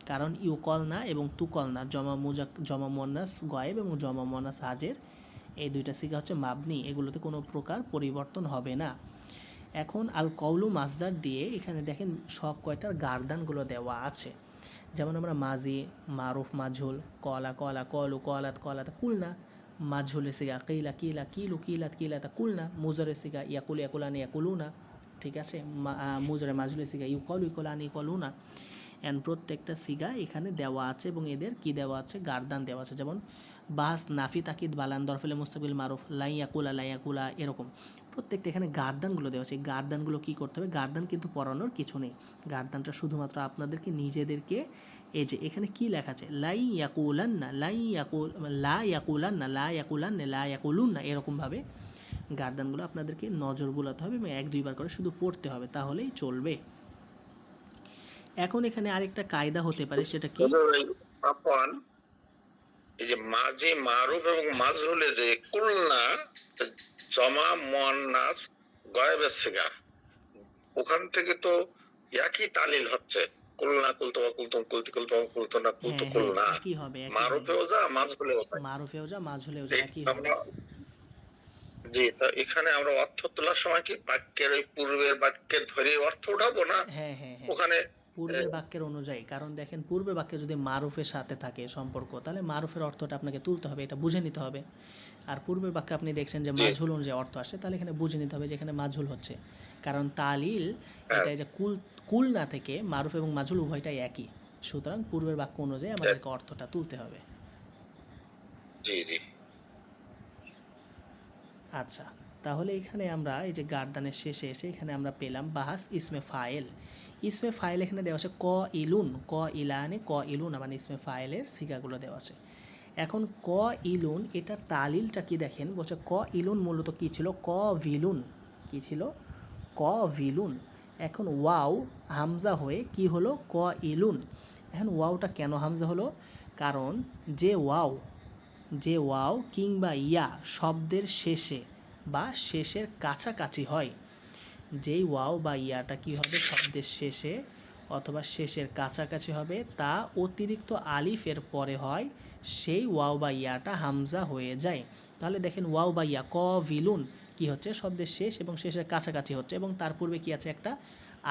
কারণ ইউকল না এবং তুকল না জমা মোয়ান্নাস গয়েব এবং জমা মোয়ান্নাস হাজের এই দুইটা সিগা হচ্ছে মাবনি, এগুলোতে কোনো প্রকার পরিবর্তন হবে না। এখন আল কৌলু মাজদার দিয়ে এখানে দেখেন সব কয়টার গার্দানগুলো দেওয়া আছে, যেমন আমরা মাজি, মারুফ, মাজহুল, কলা, কলা, কলু, কলাত, কলাত, কুলনা, মাজহুলের সিগা কিলা, কিলা, কিলু, কিলাত, কিলাতা, কুলনা, মুজরের সিগা ইয়াকুল, ইয়াকুলানি, ইয়াকুলুনা। ঠিক আছে, মুজরে মাজহুলের সিগা ইউকল, ইউকলানি, ইউকলুনা। অ্যান্ড প্রত্যেকটা সিগা এখানে দেওয়া আছে এবং এদের কি দেওয়া আছে? গার্দান দেওয়া আছে, যেমন বাহাস, নাফি, তাকিদ, বালান, দরফেলে মুস্তাকিল, মারুফ, লাইয়াকুলা, লাইয়াকুলা এরকম প্রত্যেকটা এখানে গার্দানগুলো দেওয়া আছে, এই গার্দানগুলো কী করতে হবে, গার্দান কিন্তু পড়ানোর কিছু নেই, গার্দানটা শুধুমাত্র আপনাদেরকে নিজেদেরকে, এই যে এখানে কি লেখা আছে, লাই ইয়াকুলান না, লাই ইয়াকুল, লা ইয়াকুলান না, লা ইয়াকুলান না, লা ইয়াকুলুন না, এরকমভাবে গার্দানগুলো আপনাদেরকে নজর বুলাতে হবে এবং 1-2 বার করে শুধু পড়তে হবে, তাহলেই চলবে। এখন এখানে আরেকটা কায়দা হতে পারে, সেটা কি, আফওয়ান, এই যে মাঝে মারুফ এবং মাজহুলে যে কুলনা জমা মুয়ান্নাস গায়েবের সিগা, ওখান থেকে তো একই তালিল হচ্ছে, কুলনা কুলতু বা কুলতুম কুলতি কুলতু কুলতু না কুলতু কুলনা, একই হবে, মারুফেও যা মাজহুলেও যা, মারুফেও যা মাজহুলেও যা একই হবে। জি, তো এখানে আমরা অর্থ তোলার সময় কি বাক্যের ওই পূর্বের বাক্যের ধরে অর্থ উঠাবো না? হ্যাঁ হ্যাঁ হ্যাঁ, ওখানে পূর্বের বাক্যের অনুযায়ী, কারণ দেখেন পূর্বের বাক্যে যদি মারুফের সাথে থাকে সম্পর্ক, তাহলে মারুফের অর্থটা আপনাকে তুলতে হবে, এটা বুঝে নিতে হবে। আর পূর্বের বাক্যে আপনি দেখছেন যে মাজহুল অনুযায়ী অর্থ আসে, তাহলে এখানে বুঝে নিতে হবে যে এখানে মাজহুল হচ্ছে, কারণ তালিল এটা যে কুল না থেকে মারুফ এবং মাজহুল উভয়টাই একই, সুতরাং পূর্বের বাক্য অনুযায়ী আমাদেরকে অর্থটা তুলতে হবে। জি জি। আচ্ছা, তাহলে এখানে আমরা এই যে গার্দানের শেষে এসে এখানে আমরা পেলাম বাহাস ইসমে ফাইল। ইসমে ফাইল এখানে দেওয়া আছে ক ইলুন, ক ইলানে, ক ইলুন, মানে ইসমে ফাইলের সিগাগুলো দেওয়া আছে। এখন ক ইলুন, এটা তালিলটা কি দেখেন, বলছে ক ইলুন মূলত কী ছিল, ক ভিলুন, কী ছিল, ক ভিলুন। এখন ওয়াও হামজা হয়ে কি হলো, ক ইলুন। এখন ওয়াওটা কেন হামজা হলো, কারণ যে ওয়াও কিংবা ইয়া শব্দের শেষে বা শেষের কাছাকাছি হয়, যেই ওয়াও বা ইয়াটা কি হবে, শব্দের শেষে অথবা শেষের কাছাকাছি হবে, তা অতিরিক্ত আলিফের পরে হয়, সেই ওয়াও বা ইয়াটা হামজা হয়ে যায়। তাহলে দেখেন ওয়াও বা ইয়া, ক ভিলুন কি হচ্ছে, শব্দের শেষ এবং শেষের কাছাকাছি হচ্ছে, এবং তার পূর্বে কি আছে, একটা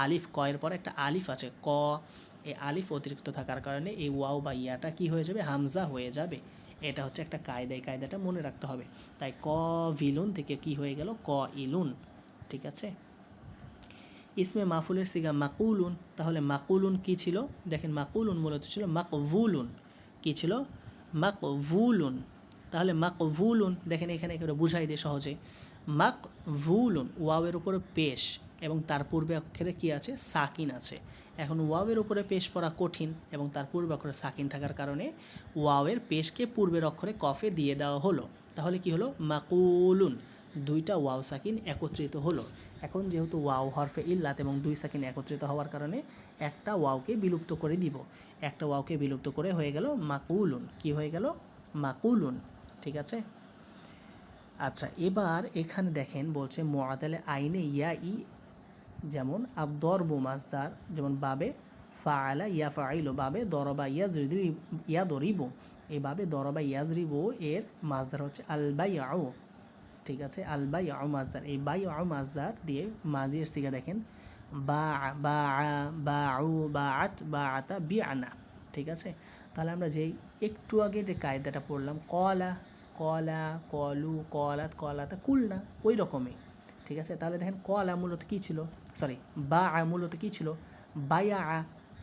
আলিফ, কয়ের পরে একটা আলিফ আছে, ক, এই আলিফ অতিরিক্ত থাকার কারণে এই ওয়াও বা ইয়াটা কি হয়ে যাবে, হামজা হয়ে যাবে। এটা হচ্ছে একটা কায়দা, এই কায়দাটা মনে রাখতে হবে। তাই ক ভিলুন থেকে কি হয়ে গেল, ক ইলুন। ঠিক আছে, ইসমে মাফুলের সিগা মাকুলুন, তাহলে মাকুলুন কি ছিল, দেখেন মাকুলুন মূলত ছিল মাকভুলুন, কি ছিল, মাকভুলুন। তাহলে মাকভুলুন দেখেন এখানে একেবারে বুঝাই দিয়ে সহজে, মাকভুলুন, ওয়াওয়ের উপরে পেশ এবং তার পূর্বে অক্ষরে কি আছে, সাকিন আছে। এখন ওয়াওয়ের উপরে পেশ পড়া কঠিন এবং তার পূর্বে অক্ষরে সাকিন থাকার কারণে ওয়াওয়ের পেশকে পূর্বের অক্ষরে কফে দিয়ে দেওয়া হলো, তাহলে কি হলো, মাকুলুন, দুইটা ওয়াও সাকিন একত্রিত হলো। এখন যেহেতু ওয়াও হরফে ইল্লাত এবং 2 সাকিন একত্রিত হওয়ার কারণে একটা ওয়াওকে বিলুপ্ত করে দিব, একটা ওয়াওকে বিলুপ্ত করে হয়ে গেল মাকুলুন, কি হয়ে গেল, মাকুলুন। ঠিক আছে, আচ্ছা এবার এখানে দেখেন বলছে মুআতালে আইনে ইয়া ই, যেমন আদ-দরবু মাসদার, যেমন বাবে ফাআলা ইয়া ফাইলু, বাবে দরবা ইয়া দরিবু, এই বাবে দরবা ইয়াজরিবু এর মাসদার হচ্ছে আল বাইউ। ঠিক আছে, আল বাইউ মাসদার, এই বাইউ মাসদার দিয়ে মাজির সিগা দেখেন বা বা বাউ বাআত বাআতা বিআনা। ঠিক আছে, তাহলে আমরা যেই একটু আগে যে কায়দাটা পড়লাম, কলা কলা, কলু, কলাত, কলাতা, কুলনা, ওই রকমই। ঠিক আছে, তাহলে দেখেন কলা মূলত কী ছিল, সরি বা মূলত কী ছিল, বায়া।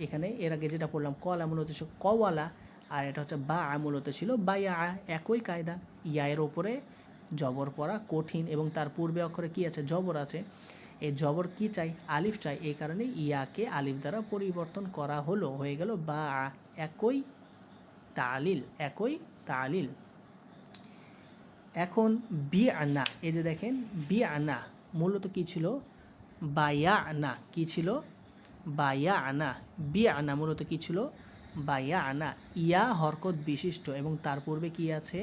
এখানে এর আগে যেটা পড়লাম কলা মূলত ছিল কওয়ালা, আর এটা হচ্ছে বা মূলত ছিল বায়া। একই কায়দা, ইয়ায়ের ওপরে জবর পড়া কঠিন এবং তার পূর্বে অক্ষরে কি আছে, জবর আছে, এই জবর কি চাই, আলিফ চাই, এই কারণে ইয়াকে আলিফ দ্বারা পরিবর্তন করা হলো, হয়ে গেল বা। একই তালিল, একই তালিল। এখন বিআনা, এই যে দেখেন বিআনা মূলত কি ছিল, বায়ানা, কি ছিল, বায়ানা, বিআনা মূলত কি ছিল, বায়ানা। ইয়া হরকত বিশিষ্ট এবং তার পূর্বে কি আছে,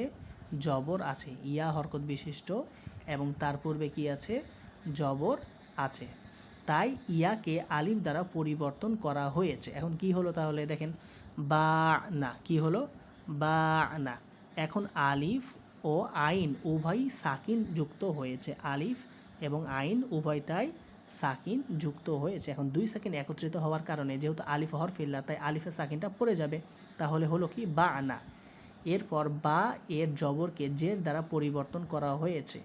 জবর আছে, ইয়া হরকত বিশিষ্ট এবং তার পূর্বে কি আছে, জবর আছে, তাই ইয়াকে আলিফ দ্বারা পরিবর্তন করা হয়েছে। এখন কি হলো তাহলে দেখেন, বা না, কি হলো, বা না। এখন আলিফ ও আইন উভয় সাকিন যুক্ত হয়েছে, আলিফ এবং আইন উভয়টাই সাকিন যুক্ত হয়েছে। এখন 2 সাকিন একত্রিত হওয়ার কারণে যেহেতু আলিফ হরফ ইল্লা, তাই আলিফের সাকিনটা পড়ে যাবে, তাহলে হলো কি, বা না। এরপর বা এর জবরকে জের দ্বারা পরিবর্তন করা হয়েছে,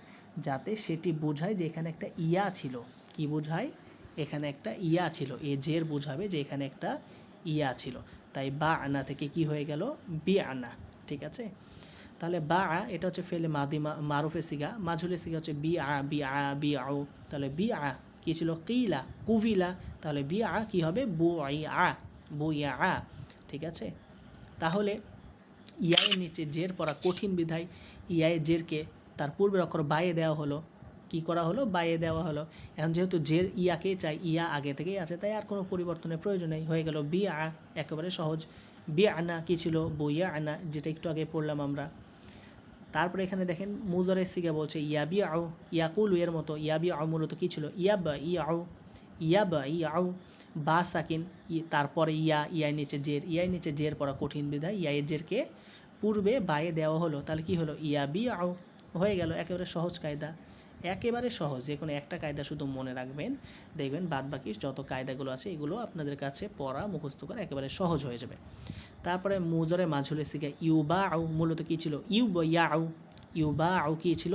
যাতে সেটি বোঝায় যে এখানে একটা ইয়া ছিল, কি বোঝায়, এখানে একটা ইয়া ছিল, এ জের বোঝাবে যে এখানে একটা ইয়া ছিল, তাই বা আনা থেকে কি হয়ে গেল, বি আনা। ঠিক আছে, তাহলে বা এটা হচ্ছে ফেলে মাদি মারুফে সিগা, মাজহুলে সিগা হচ্ছে বি আউ। তাহলে বি কী ছিল, কিলা কুভিলা, তাহলে বি কী হবে, বু ইয়া। ঠিক আছে, তাহলে ইয়ায়ের নিচে জের পড়া কঠিন বিধায় ইয়ায়ের জেরকে তার পূর্বের অক্ষর বাইয়ে দেওয়া হলো। কি করা হলো, বাইয়ে দেওয়া হলো। এখন যেহেতু জের ইয়াকেই চাই, ইয়া আগে থেকেই আছে, তাই আর কোনো পরিবর্তনের প্রয়োজন নেই, হয়ে গেল বি একেবারে সহজ। বি আনা কী ছিল, বইয়া আনা, যেটা একটু আগে পড়লাম আমরা। তারপরে এখানে দেখেন মুজারের সিগা বলছে ইয়াবি আউ, ইয়াকুল এর মতো, ইয়াবি আউ মূলত কী ছিল, ইয়াবা আউ, বা সাকিন, তারপরে ইয়ার নিচে জের, ইয়ার নিচে জের পড়া কঠিন বিধায় ইয়ায়ের জেরকে পূর্বে বায়ে দেওয়া হলো, তাহলে কি হলো, ইয়াবি আউ, হয়ে গেল। একেবারে সহজ কায়দা, একেবারে সহজ। যে কোনো একটা কায়দা শুধু মনে রাখবেন, দেখবেন বাদ বাকি যত কায়দাগুলো আছে এগুলো আপনাদের কাছে পড়া মুখস্থ করা একেবারে সহজ হয়ে যাবে। তারপরে মুজরে মাঝুলে সিগা ইউবা আউ, মূলত কী ছিল, ইউবা আউ কী ছিল,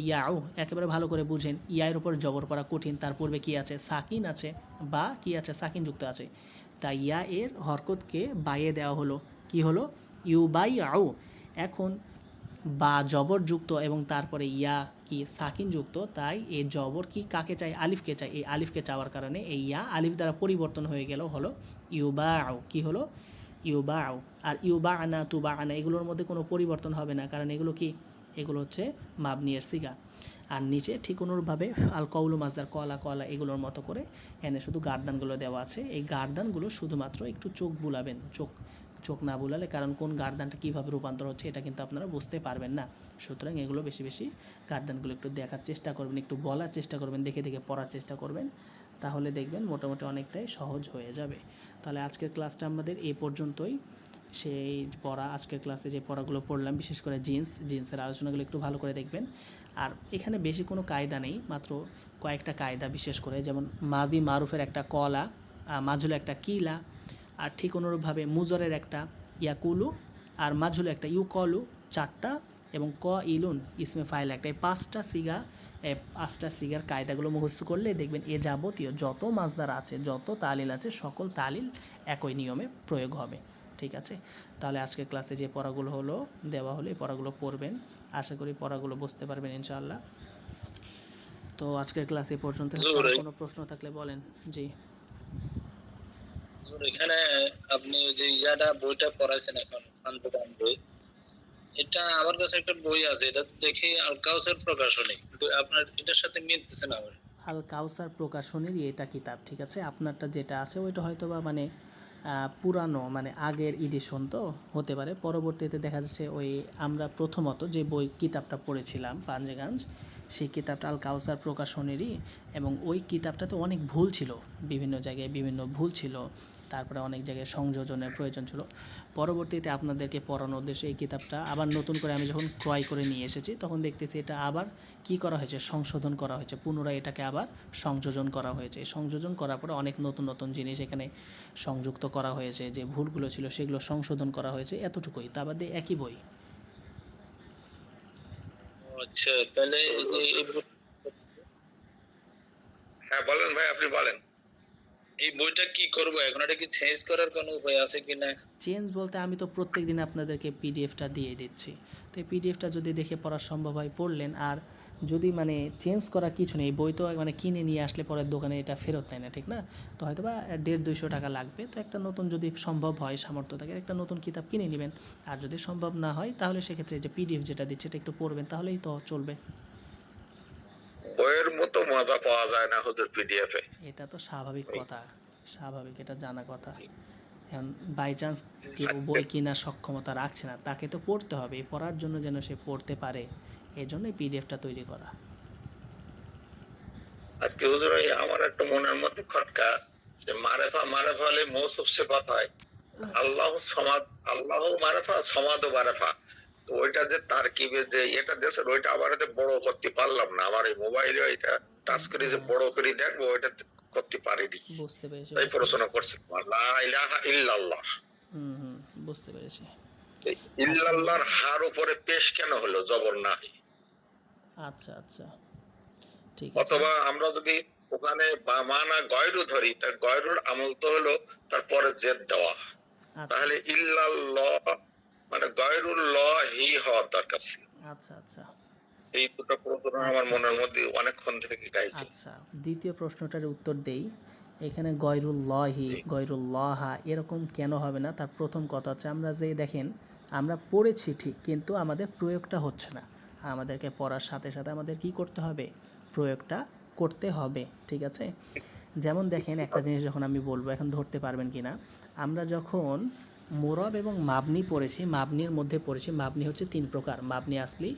ইয়াউ। একেবারে ভালো করে বুঝেন, ইয়ার উপর জবর পড়া কঠিন, তার পূর্বে কী আছে, সাকিন আছে, বা কী আছে, সাকিন যুক্ত আছে, তাই ইয়া এর হরকতকে বাইয়ে দেওয়া হলো, কি হলো, ইউবাই আউ। এখন বা জবর যুক্ত এবং তারপরে ইয়া কি সাকিন যুক্ত, তাই এই জবর কি কাকে চাই, আলিফকে চাই। এই আলিফকে চাওয়ার কারণে এই ইয়া আলিফ দ্বারা পরিবর্তন হয়ে গেল, হলো ইউবা আউ। কী হলো, ইউবা আউ। আর ইউবা আনা, তুবা আনা, এগুলোর মধ্যে কোনো পরিবর্তন হবে না, কারণ এগুলো কি, এগুলো হচ্ছে মাবনিয়ের সিগা। আর নিচে ঠিক অনুরূপভাবে আল কৌলু মাজদার কলা এগুলোর মতো করে এনে শুধু গার্দানগুলো দেওয়া আছে। এই গার্দানগুলো শুধুমাত্র একটু চোখ বুলাবেন, চোখ না বুলালে, কারণ কোন গার্দানটা কীভাবে রূপান্তর হচ্ছে এটা কিন্তু আপনারা বুঝতে পারবেন না। সুতরাং এগুলো বেশি বেশি গার্দানগুলো একটু দেখার চেষ্টা করবেন, একটু বলার চেষ্টা করবেন, দেখে দেখে পড়ার চেষ্টা করবেন, তাহলে দেখবেন মোটামুটি অনেকটাই সহজ হয়ে যাবে। তাহলে আজকের ক্লাসটা আমাদের এই পর্যন্তই। সেই পড়া, আজকের ক্লাসে যে পড়াগুলো পড়লাম, বিশেষ করে জিন্সের আলোচনাগুলো একটু ভালো করে দেখবেন। আর এখানে বেশি কোনো কায়দা নেই, মাত্র কয়েকটা কায়দা, বিশেষ করে যেমন মাদি মারুফের একটা কলা, মাজুলে একটা কিলা, আর ঠিক অনুরূপভাবে মুজরের একটা ইয়াকুলু, আর মাজহুলে একটা ইউকলু, 4টা, এবং ক ইলুন ইসমে ফাইল একটা, এই 5টা সিগার কায়দাগুলো মুখস্থ করলে দেখবেন এ যাবতীয় যত মাজদার আছে, যত তালিল আছে, সকল তালিল একই নিয়মে প্রয়োগ হবে। ঠিক আছে, তাহলে আজকের ক্লাসে যে পড়াগুলো দেওয়া হলো এই পড়াগুলো পড়বেন, আশা করি পড়াগুলো বুঝতে পারবেন ইনশাআল্লাহ। তো আজকের ক্লাস এই পর্যন্ত, কোনো প্রশ্ন থাকলে বলেন। জি, এখানে আপনি যে ইয়াটা বইটা পড়াইছেন এখন আন্তর্জাতিক বই, এটা আমার কাছে একটা বই আছে, এটা দেখি আল কাউসার প্রকাশনী, কিন্তু আপনার এটার সাথে মিলতেছে না। আল কাউসার প্রকাশনীর এটা কিতাব, ঠিক আছে, আপনারটা যেটা আছে ওইটা হয়তো বা মানে পুরানো, মানে আগের এডিশন তো হতে পারে, পরবর্তীতে দেখা যাচ্ছে ওই আমরা প্রথমত যে বই কিতাবটা পড়েছিলাম পাঞ্জেগঞ্জ, সেই কিতাবটা আল কাউসার প্রকাশনীরই, এবং ওই কিতাবটাতে অনেক ভুল ছিল, বিভিন্ন জায়গায় বিভিন্ন ভুল ছিল, তারপরে অনেক জায়গায় সংযোজনের প্রয়োজন ছিল। পরবর্তীতে আপনাদেরকে পড়ানোর উদ্দেশ্যে এই কিতাবটা আবার নতুন করে আমি যখন ক্রয় করে নিয়ে এসেছি, তখন দেখতেছি এটা আবার কি করা হয়েছে, সংশোধন করা হয়েছে, পুনরায় এটাকে আবার সংযোজন করা হয়েছে। সংযোজন করার পরে অনেক নতুন নতুন জিনিস এখানে সংযুক্ত করা হয়েছে, যে ভুলগুলো ছিল সেগুলো সংশোধন করা হয়েছে, এতটুকুই, তা বাদে একই বই। আচ্ছা, তাহলে হ্যাঁ বলেন ভাই, আপনি বলেন। এই বইটা কি করব এখন, এটা কি চেঞ্জ করার কোনো উপায় আছে কিনা? চেঞ্জ বলতে আমি তো প্রত্যেক দিন আপনাদেরকে পিডিএফটা দিয়ে দিচ্ছি, তো এই পিডিএফটা যদি দেখে পড়া সম্ভব হয় পড়লেন, আর যদি মানে চেঞ্জ করা কিছু নেই, বই তো মানে কিনে নিয়ে আসলে পরের দোকানে এটা ফেরত নেয় না, ঠিক না, তো হয়তো বা 150-200 টাকা লাগবে, তো একটা নতুন যদি সম্ভব হয়, সামর্থ্য থাকে, একটা নতুন কিতাব কিনে নেবেন। আর যদি সম্ভব না হয় তাহলে সেক্ষেত্রে যে পিডিএফ যেটা দিচ্ছে এটা একটু পড়বেন, তাহলেই তো চলবে। বইয়ের মতো মজা পাওয়া যায় না হুজুর পিডিএফ এ। এটা তো স্বাভাবিক কথা, স্বাভাবিক, এটা জানা কথা। এখন বাই চান্স কেউ বই কেনার সক্ষমতা রাখছে না, তাকে তো পড়তে হবে, পড়ার জন্য যেন সে পড়তে পারে, এই জন্যই পিডিএফটা তৈরি করা। আজকে হুজুর আমার একটা মনের মধ্যে খটকা, যে মারেফা হলে মৌসুফ সিফাত হয়, আল্লাহ সমাদ, আল্লাহ মারেফা সমাদ ও মারেফা, তো ওইটা যে তারকিবে যে এটা দেশের, ওইটা আবার বড় করতে পারলাম না, আমার এই মোবাইলে এটা টাচ করে যে বড় করে দেখবো ওইটা করতে পারিনি, বুঝতে পেরেছি, তাই প্রশ্ন করছি। লা ইলাহা ইল্লাল্লাহ, বুঝতে পেরেছি। ইল্লাল্লাহর হার উপরে পেশ কেন হলো, জবর না? আচ্ছা আচ্ছা, ঠিক আছে। অথবা আমরা যদি ওখানে বা মানা গয়রু ধরি, তার গয়রুর আমল তো হলো তারপরে জেদ দেওয়া, তাহলে ইল্লাল্লাহ মানে গয়রুল্লাহি সহি হওয়ার দরকার ছিল। আচ্ছা আচ্ছা এই দুটো প্রশ্ন আমার আচ্ছা মনের মধ্যে অনেকক্ষণ থেকে গাইছে। আচ্ছা দ্বিতীয় প্রশ্নটার উত্তর দেই। এখানে গয়রুল্লাহি জি। গয়রুল্লাহা এরকম কেন হবে না? তার প্রথম কথা হচ্ছে আমরা যে দেখেন আমরা পড়েছি ঠিক, কিন্তু আমাদের প্রয়োগটা হচ্ছে না। আমাদেরকে পড়ার সাথে সাথে আমাদের কি করতে হবে? প্রয়োগটা করতে হবে, ঠিক আছে? যেমন দেখেন একটা জিনিস যখন আমি বলবো, এখন ধরতে পারবেন কি না, আমরা যখন মুরব এবং মাবনি পড়েছি, মাবনির মধ্যে পড়েছি, মাবনি হচ্ছে 3 প্রকার, মাবনি আসলি,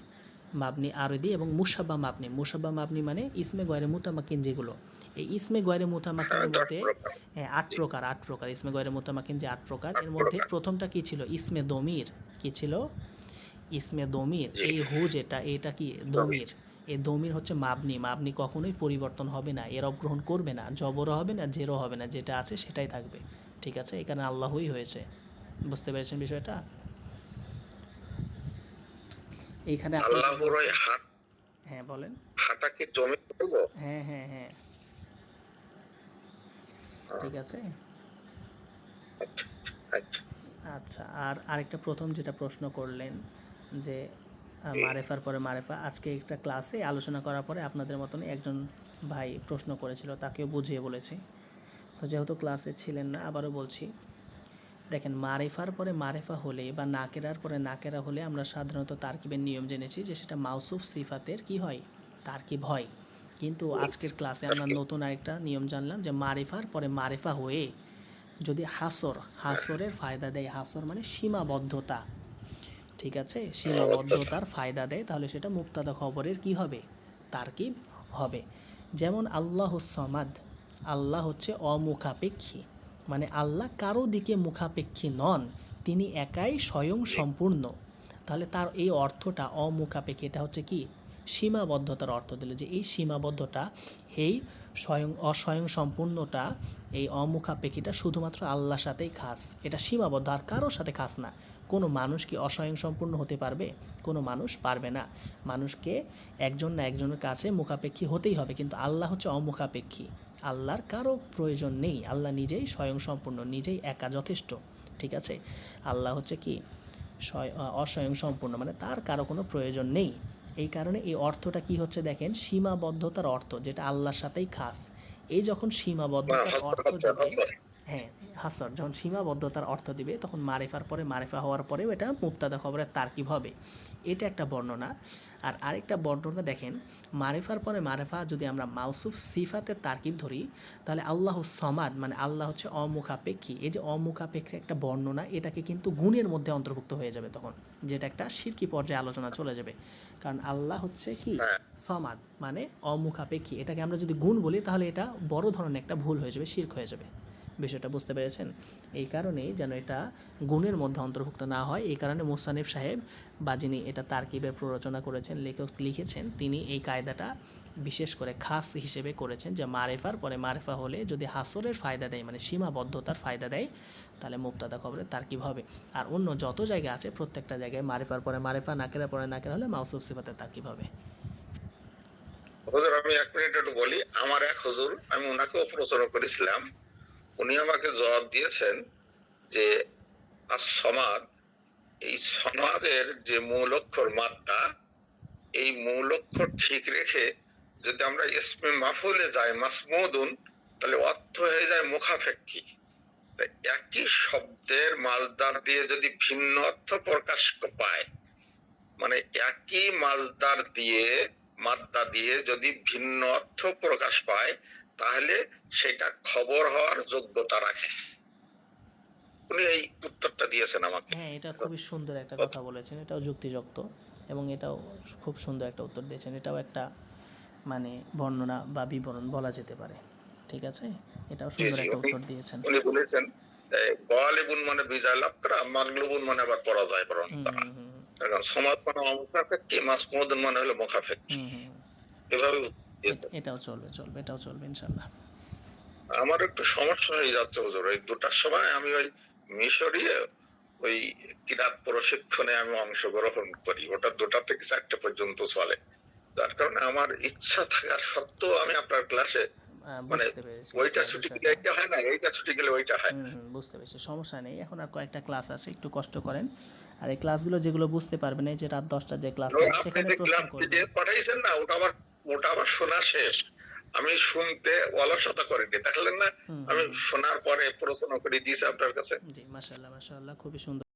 মাবনি আরদি এবং মুসাব্বা মাবনি। মুসাব্বা মাবনি মানে ইসমে গয়রে মুতামাকিন যেগুলো, এই ইসমে গয়রে মুতামাকিনের 10 মধ্যে প্রকার। 8 জি, প্রকার, 8 প্রকার ইসমে গয়রে মুতামাকিন যে 8 প্রকার, 8 এর মধ্যে প্রকার। প্রথমটা কি ছিল? ইসমে দমির। কি ছিল? ইসমে দমির। জি, এই হু যেটা, এটা কি? জমি। দমির। এই দমির হচ্ছে মাবনি। মাবনি কখনোই পরিবর্তন হবে না, এরব গ্রহণ করবে না, জবরও হবে না, জেরও হবে না, যেটা আছে সেটাই থাকবে, ঠিক আছে? এখানে আল্লাহই হয়েছে। বুঝতে পেরেছেন বিষয়টা? এইখানে আপনি যে আল্লাহর ওই বলছেন, হ্যাঁ বলেন। হাটা কি জমি বলবো? হ্যাঁ হ্যাঁ হ্যাঁ, ঠিক আছে। আচ্ছা, আচ্ছা। আচ্ছা, আর আরেকটা প্রথম যেটা প্রশ্ন করলেন যে জি, মারেফার পরে মারেফা, আজকে একটা ক্লাসে আলোচনা করার পরে আপনাদের মতনই একজন ভাই প্রশ্ন করেছিল, তাকেও বুঝিয়ে বলেছি। তো যেহেতু ক্লাসে ছিলেন না, আবারও বলছি। দেখেন, মারেফার পরে মারেফা হলে বা নাকেরার পরে নাকেরা হলে আমরা সাধারণত তারকিবের নিয়ম জেনেছি যে সেটা মাউসুফ সিফাতের কি হয়? তারকিব হয়। কিন্তু আজকের ক্লাসে আমরা তারকিব। নতুন আরেকটা নিয়ম জানলাম যে মারেফার পরে মারেফা হয়ে যদি হ্যাঁ, হাসরের ফায়দা দেয়, হাসর মানে সীমাবদ্ধতা, ঠিক আছে? সীমাবদ্ধতা। সীমাবদ্ধতার ফায়দা দেয়, তাহলে সেটা মুক্তাদা খবরের কি হবে? তারকিব হবে। যেমন আল্লাহুস সমাদ, আল্লাহ হচ্ছে অমুখাপেক্ষী, মানে আল্লাহ কারো দিকে মুখাপেক্ষী নন, তিনি একাই স্বয়ং জি, সম্পূর্ণ। তাহলে তার এই অর্থটা অমুখাপেক্ষী, এটা হচ্ছে কি? সীমাবদ্ধতার অর্থ দিল, যে এই সীমাবদ্ধতা, এই অস্বয়ং সম্পূর্ণটা, এই অমুখাপেক্ষীটা শুধুমাত্র আল্লাহর সাথেই খাস, এটা সীমাবদ্ধ, আর কারোর সাথে খাস না। কোনো মানুষ কি অস্বয়ং সম্পূর্ণ হতে পারবে? কোনো মানুষ পারবে না। মানুষকে একজন না একজনের কাছে মুখাপেক্ষী হতেই হবে, কিন্তু আল্লাহ হচ্ছে অমুখাপেক্ষী। আল্লাহর কারো প্রয়োজন নেই, আল্লাহ নিজেই স্বয়ং সম্পূর্ণ, নিজেই একা যথেষ্ট, ঠিক আছে? আল্লাহ হচ্ছে কি? অস্বয়ং সম্পূর্ণ, মানে তার কারো কোনো প্রয়োজন নেই। এই কারণে এই অর্থটা কি হচ্ছে দেখেন, সীমাবদ্ধতার অর্থ, যেটা আল্লাহর সাথেই খাস। এই যখন সীমাবদ্ধতার অর্থ দিবে, হাসর। হ্যাঁ, হাসর, যখন সীমাবদ্ধতার অর্থ দিবে তখন মারেফার পরে মারেফা হওয়ার পরেও এটা মুক্তাদা খবরের তারকিব হবে। এটা একটা বর্ণনা। আর আরেকটা বর্ণনা দেখেন, মারেফার পরে মারেফা যদি আমরা মাউসুফ সিফাতের তারকিব ধরি, তাহলে আল্লাহ সমাদ মানে আল্লাহ হচ্ছে অমুখাপেক্ষী। এই যে অমুখাপেক্ষী একটা বর্ণনা, এটাকে কিন্তু গুণের মধ্যে অন্তর্ভুক্ত হয়ে যাবে তখন, যেটা একটা শিরকি পর্যায়ে আলোচনা চলে যাবে। কারণ আল্লাহ হচ্ছে কি? হ্যাঁ, সমাদ মানে অমুখাপেক্ষী, এটাকে আমরা যদি গুণ বলি তাহলে এটা বড় ধরনের একটা ভুল হয়ে যাবে, শিরক হয়ে যাবে। বিষয়টা বুঝতে পেরেছেন? এই কারণেই যেন এটা গুণের মধ্যে অন্তর্ভুক্ত না হয়, এই কারণে মুসানিফ সাহেব বা যিনি এটা তারকিবের প্ররোচনা করেছেন, লেখক লিখেছেন, তিনি এই কায়দাটা বিশেষ করে খাস হিসেবে করেছেন যে মারেফার পরে মারেফা হলে যদি হাসরের ফায়দা দেয়, মানে সীমাবদ্ধতার ফায়দা দেয়, তাহলে মুক্তাদা খবরে তারকিব হবে। আর অন্য যত জায়গা আছে প্রত্যেকটা জায়গায় মারেফার পরে মারেফা, নাকেরা পরে নাকেরা হলে মাউসুফ সিফাতে তারকিব হবে। হুজুর আমি 1 মিনিট একটু বলি। আমার এক হুজুর, আমি ওনাকেও প্রশ্ন করেছিলাম। উনি আমাকে জবাব দিয়েছেন যে সমাদ, এই সমাদের যে মূল অক্ষর মাদ্দা, এই মূল অক্ষর ঠিক রেখে যদি আমরা ইসমে মাফুলে যাই মাসমুদুন, তাহলে অর্থ হয়ে যায় মুখাপেক্ষী। তাই একই শব্দের মালদার দিয়ে যদি ভিন্ন অর্থ প্রকাশ পায়, মানে একই মালদার দিয়ে মাদ্দা দিয়ে যদি ভিন্ন অর্থ প্রকাশ পায়, তাহলে সেটা খবর হওয়ার যোগ্যতা রাখে। উনি এই উত্তরটা দিয়েছেন আমাকে। হ্যাঁ, এটা খুবই সুন্দর একটা কথা বলেছেন, এটাও যুক্তিযুক্ত, এবং এটাও খুব সুন্দর একটা উত্তর দিয়েছেন। এটাও একটা মানে বর্ণনা বা বিবরণ বলা যেতে পারে, ঠিক আছে? এটাও জি, সুন্দর জি, একটা উনি উত্তর দিয়েছেন। উনি বলেছেন গালিবুন মানে বিজয় লাভ করা, মাগলুবুন মানে আবার পরাজয় বরণ হুম করা। হুম হুম এখন সমাজ মানে অমুখাপেক্ষী, মাসমুদুন মানে হলো মুখাপেক্ষী। হুম হুম, এভাবে উত্তর দিয়েছেন। এটাও চলবে, চলবে, এটাও চলবে ইনশাল্লাহ। আমার একটু সমস্যা হয়ে যাচ্ছে হুজুর, ওই 2টার সময় আমি ওই মিশরীয় ওই কিরাত প্রশিক্ষণে আমি অংশগ্রহণ করি, ওটা 2টা থেকে 4টে পর্যন্ত চলে। যার কারণে আমার ইচ্ছা থাকার সত্ত্বেও আমি আপনার ক্লাসে মানে বুঝতে পেরেছি ওইটা আপনার ছুটি বিষয়টা। গেলে এইটা হয় না, এইটা ছুটি গেলে ওইটা হয়। বুঝতে পেরেছি, সমস্যা নেই। এখন আর কয়েকটা ক্লাস আছে, একটু কষ্ট করেন। আর এই ক্লাসগুলো যেগুলো বুঝতে পারবেন, এই যে রাত 10টার যে ক্লাস এবং নেন আপনি সেখানে যে প্রশ্ন ক্লাস করবেন। পিডিএফ পাঠাইছেন না, ওটা আবার শোনা শেষ। আমি শুনতে অলসতা করিনি, দেখলেন না? হুম, আমি হুম, হুম। শোনার পরে প্রশ্ন করে দিয়েছি আপনার কাছে। জি, মাশাআল্লাহ, মাশাআল্লাহ, খুবই সুন্দর।